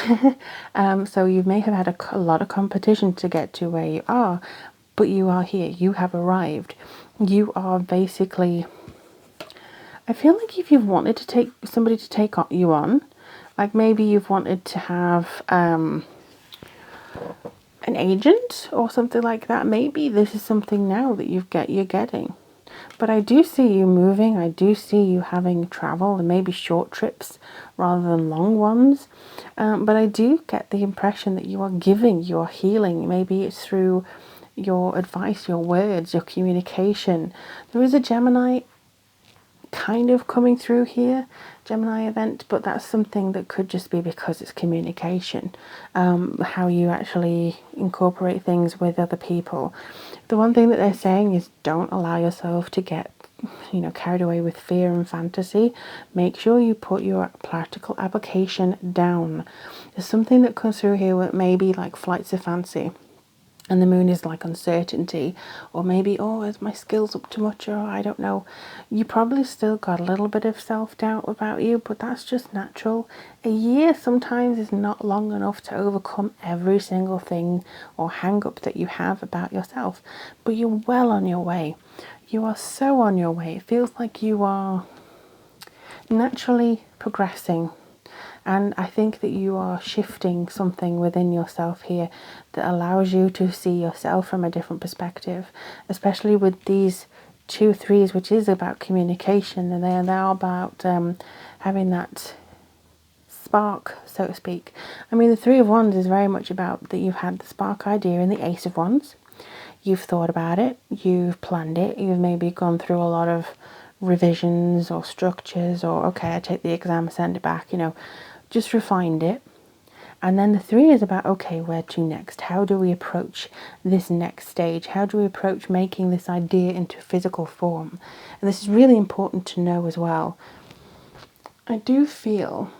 So you may have had a lot of competition to get to where you are, but you are here. You have arrived. You are basically, I feel like if you've wanted to take somebody to take you on, like maybe you've wanted to have an agent or something like that. Maybe this is something now that you're getting. But I do see you moving. I do see you having travel and maybe short trips rather than long ones. But I do get the impression that you are giving, you are healing. Maybe it's through your advice, your words, your communication. There is a Gemini kind of coming through here, Gemini event, but that's something that could just be because it's communication, how you actually incorporate things with other people. The one thing that they're saying is don't allow yourself to get, you know, carried away with fear and fantasy. Make sure you put your practical application down. There's something that comes through here that may be like flights of fancy. And the moon is like uncertainty, or maybe, oh, is my skills up to much, or I don't know. You probably still got a little bit of self-doubt about you, but that's just natural. A year sometimes is not long enough to overcome every single thing or hang-up that you have about yourself, but you're well on your way. You are so on your way. It feels like you are naturally progressing. And I think that you are shifting something within yourself here that allows you to see yourself from a different perspective, especially with these 2 3s, which is about communication, and they are about having that spark, so to speak. I mean, the 3 of Wands is very much about that you've had the spark idea in the Ace of Wands. You've thought about it, you've planned it, you've maybe gone through a lot of revisions or structures, or okay, I take the exam, send it back, you know, just refined it. And then the 3 is about, okay, where to next? How do we approach this next stage? How do we approach making this idea into physical form? And this is really important to know as well. I do feel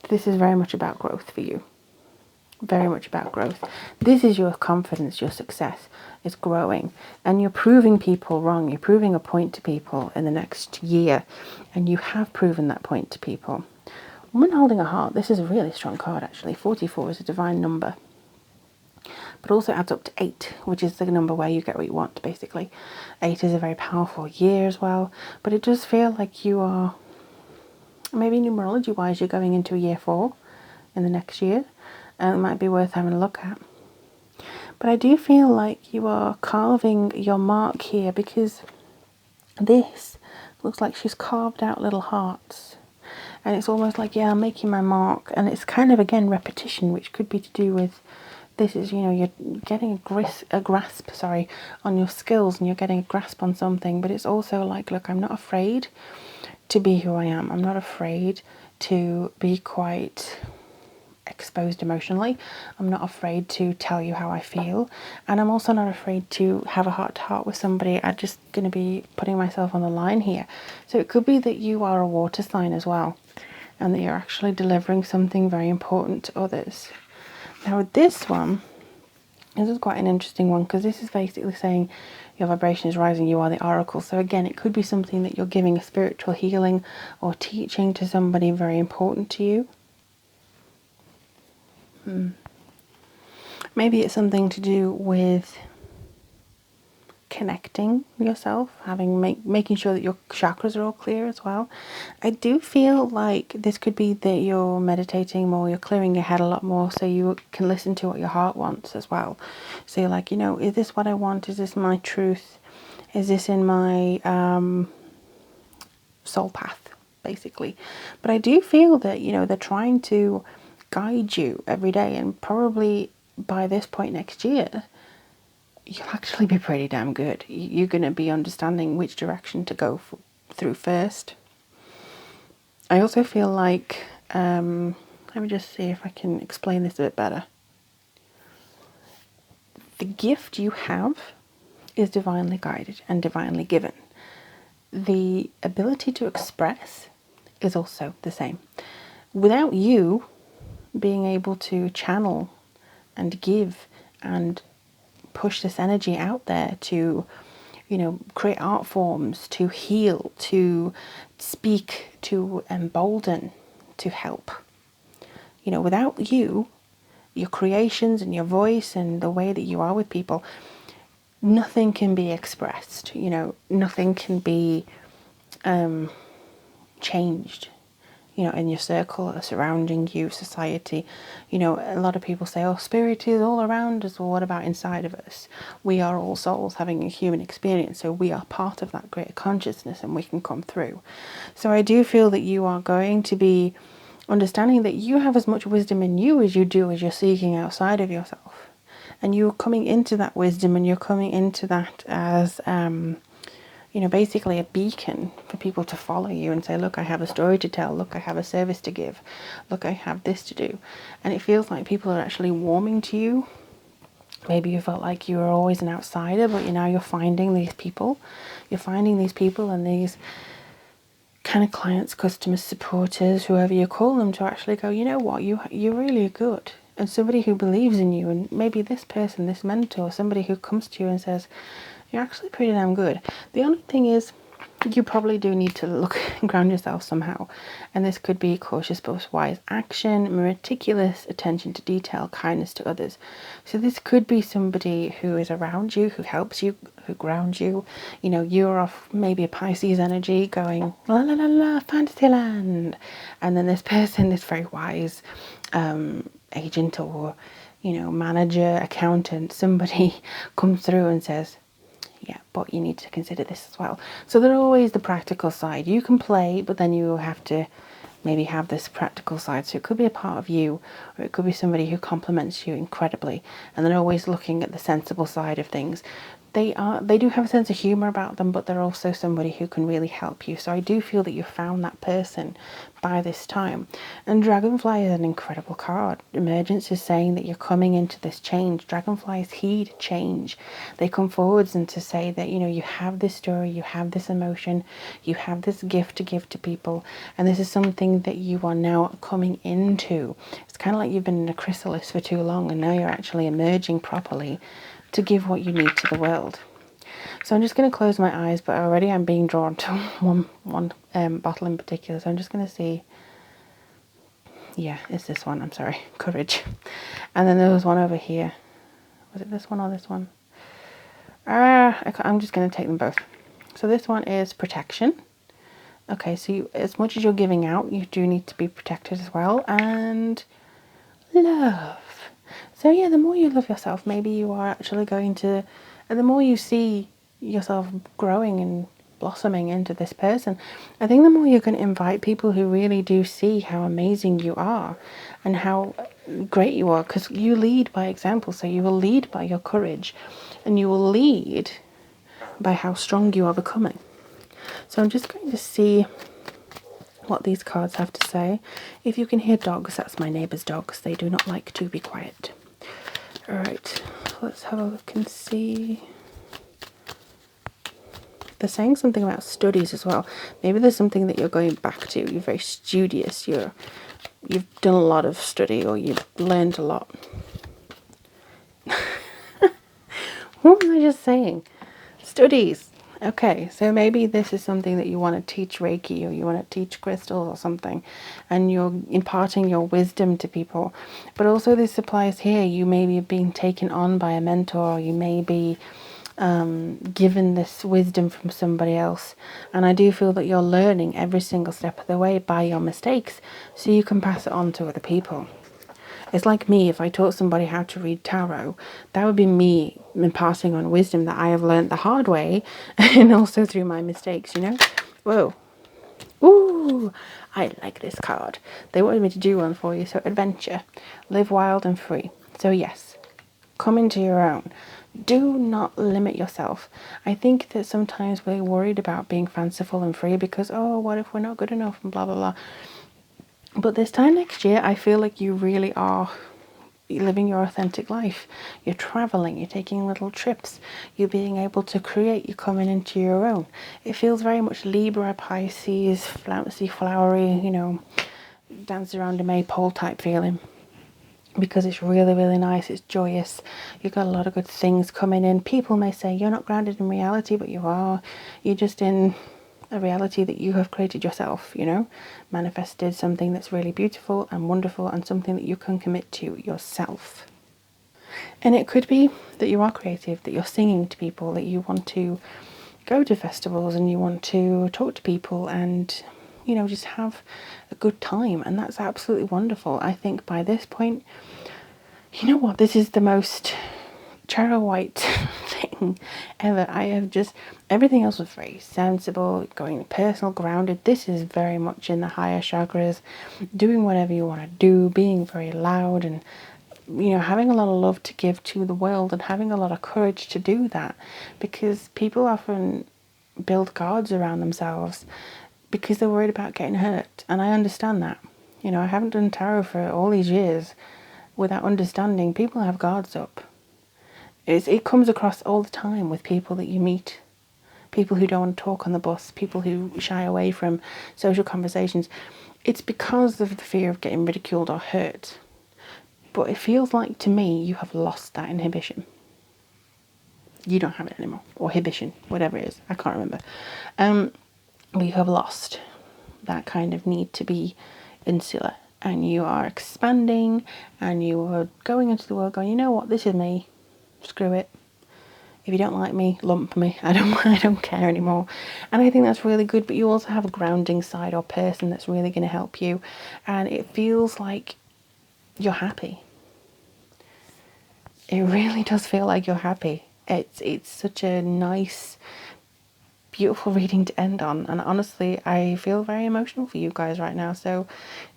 this is very much about growth for you. Very much about growth. This is your confidence, your success is growing, and you're proving people wrong. You're proving a point to people in the next year, and you have proven that point to people. Woman holding a heart, this is a really strong card actually. 44 is a divine number, but also adds up to 8, which is the number where you get what you want, basically. 8 is a very powerful year as well, but it does feel like you are, maybe numerology wise, you're going into a year 4 in the next year, and it might be worth having a look at. But I do feel like you are carving your mark here, because this looks like she's carved out little hearts. And it's almost like, yeah, I'm making my mark. And it's kind of, again, repetition, which could be to do with, this is, you know, you're getting a grasp on your skills, and you're getting a grasp on something. But it's also like, look, I'm not afraid to be who I am. I'm not afraid to be quite exposed emotionally. I'm not afraid to tell you how I feel, and I'm also not afraid to have a heart-to-heart with somebody. I'm just going to be putting myself on the line here. So it could be that you are a water sign as well, and that you're actually delivering something very important to others. Now with this one, this is quite an interesting one, because this is basically saying your vibration is rising, you are the oracle. So again, it could be something that you're giving a spiritual healing or teaching to somebody very important to you. Maybe it's something to do with connecting yourself, making sure that your chakras are all clear as well. I do feel like this could be that you're meditating more, you're clearing your head a lot more, so you can listen to what your heart wants as well. So you're like, you know, is this what I want? Is this my truth? Is this in my soul path, basically? But I do feel that, you know, they're trying to guide you every day, and probably by this point next year you'll actually be pretty damn good. You're going to be understanding which direction to go through first. I also feel like let me just see if I can explain this a bit better. The gift you have is divinely guided and divinely given. The ability to express is also the same. Without you being able to channel and give and push this energy out there to, you know, create art forms, to heal, to speak, to embolden, to help. You know, without you, your creations and your voice and the way that you are with people, nothing can be expressed. You know, nothing can be changed, you know, in your circle, surrounding you, society. You know, a lot of people say, oh, spirit is all around us. Well, what about inside of us? We are all souls having a human experience, so we are part of that greater consciousness, and we can come through. So I do feel that you are going to be understanding that you have as much wisdom in you as you do as you're seeking outside of yourself. And you're coming into that wisdom, and you're coming into that as you know, basically a beacon for people to follow you and say, look, I have a story to tell. Look, I have a service to give. Look, I have this to do. And it feels like people are actually warming to you. Maybe you felt like you were always an outsider, but now you're finding these people. You're finding these people and these kind of clients, customers, supporters, whoever you call them, to actually go, you know what, you're really good. And somebody who believes in you, and maybe this person, this mentor, somebody who comes to you and says, you're actually pretty damn good. The only thing is, you probably do need to look and ground yourself somehow. And this could be cautious but wise action, meticulous attention to detail, kindness to others. So this could be somebody who is around you, who helps you, who grounds you. You know, you're off maybe a Pisces energy going, la la la la, Fantasyland. And then this person, this very wise agent or, you know, manager, accountant, somebody comes through and says, yeah, but you need to consider this as well. So there's always the practical side. You can play, but then you have to maybe have this practical side. So it could be a part of you, or it could be somebody who complements you incredibly. And then always looking at the sensible side of things. they do have a sense of humor about them, but they're also somebody who can really help you. So I do feel that you found that person by this time. And Dragonfly is an incredible card. Emergence is saying that you're coming into this change. Dragonflies heed change. They come forwards and to say that, you know, you have this story, you have this emotion, you have this gift to give to people, and this is something that you are now coming into. It's kind of like you've been in a chrysalis for too long, and now you're actually emerging properly to give what you need to the world. So I'm just going to close my eyes, but already I'm being drawn to one bottle in particular. So I'm just going to see. Yeah, it's this one. I'm sorry. Courage. And then there was one over here. Was it this one or this one? I'm just going to take them both. So this one is protection. Okay, so as much as you're giving out, you do need to be protected as well. And love. So yeah, the more you love yourself, maybe you are actually going to, and the more you see yourself growing and blossoming into this person, I think the more you're going to invite people who really do see how amazing you are and how great you are, because you lead by example. So you will lead by your courage, and you will lead by how strong you are becoming. So I'm just going to see what these cards have to say. If you can hear dogs, that's my neighbour's dogs. They do not like to be quiet. Alright, let's have a look and see. They're saying something about studies as well. Maybe there's something that you're going back to. You're very studious. You've done a lot of study, or you've learned a lot. What was I just saying? Studies. Okay, so maybe this is something that you want to teach Reiki, or you want to teach crystals or something, and you're imparting your wisdom to people. But also this applies here. You may be being taken on by a mentor, or you may be given this wisdom from somebody else. And I do feel that you're learning every single step of the way by your mistakes, so you can pass it on to other people. It's like me, if I taught somebody how to read tarot, that would be me imparting on wisdom that I have learned the hard way, and also through my mistakes, you know? Whoa. Ooh, I like this card. They wanted me to do one for you. So adventure, live wild and free. So yes, come into your own. Do not limit yourself. I think that sometimes we're worried about being fanciful and free because, oh, what if we're not good enough and blah, blah, blah. But this time next year, I feel like you really are living your authentic life. You're traveling, you're taking little trips, you're being able to create, you're coming into your own. It feels very much Libra, Pisces, flouncy, flowery, you know, dance around a maypole type feeling. Because it's really, really nice, it's joyous, you've got a lot of good things coming in. People may say you're not grounded in reality, but you are. You're just in a reality that you have created yourself, you know, manifested something that's really beautiful and wonderful, and something that you can commit to yourself. And it could be that you are creative, that you're singing to people, that you want to go to festivals and you want to talk to people and, you know, just have a good time. And that's absolutely wonderful. I think by this point, you know what, this is the most Chara White thing ever. I have just, everything else was very sensible, going personal, grounded. This is very much in the higher chakras, doing whatever you want to do, being very loud, and, you know, having a lot of love to give to the world, and having a lot of courage to do that, because people often build guards around themselves because they're worried about getting hurt. And I understand that. You know, I haven't done tarot for all these years without understanding people have guards up. It comes across all the time with people that you meet. People who don't want to talk on the bus, people who shy away from social conversations. It's because of the fear of getting ridiculed or hurt. But it feels like to me you have lost that inhibition. You don't have it anymore. Or inhibition, whatever it is. I can't remember. But you have lost that kind of need to be insular. And you are expanding, and you are going into the world going, you know what, this is me. Screw it. If you don't like me, lump me. I don't care anymore. And I think that's really good. But you also have a grounding side or person that's really going to help you. And it feels like you're happy. It really does feel like you're happy. It's such a nice, beautiful reading to end on, and honestly I feel very emotional for you guys right now. So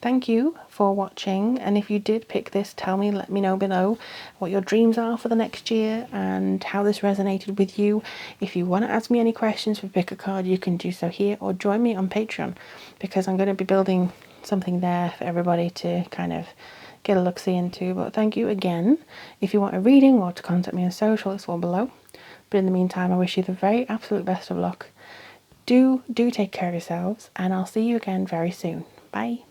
thank you for watching, and if you did pick this, let me know below what your dreams are for the next year and how this resonated with you. If you want to ask me any questions for Pick a Card, you can do so here, or join me on Patreon, because I'm going to be building something there for everybody to kind of get a look-see into. But thank you again. If you want a reading or to contact me on social, it's all below. But in the meantime, I wish you the very absolute best of luck. Do take care of yourselves, and I'll see you again very soon. Bye.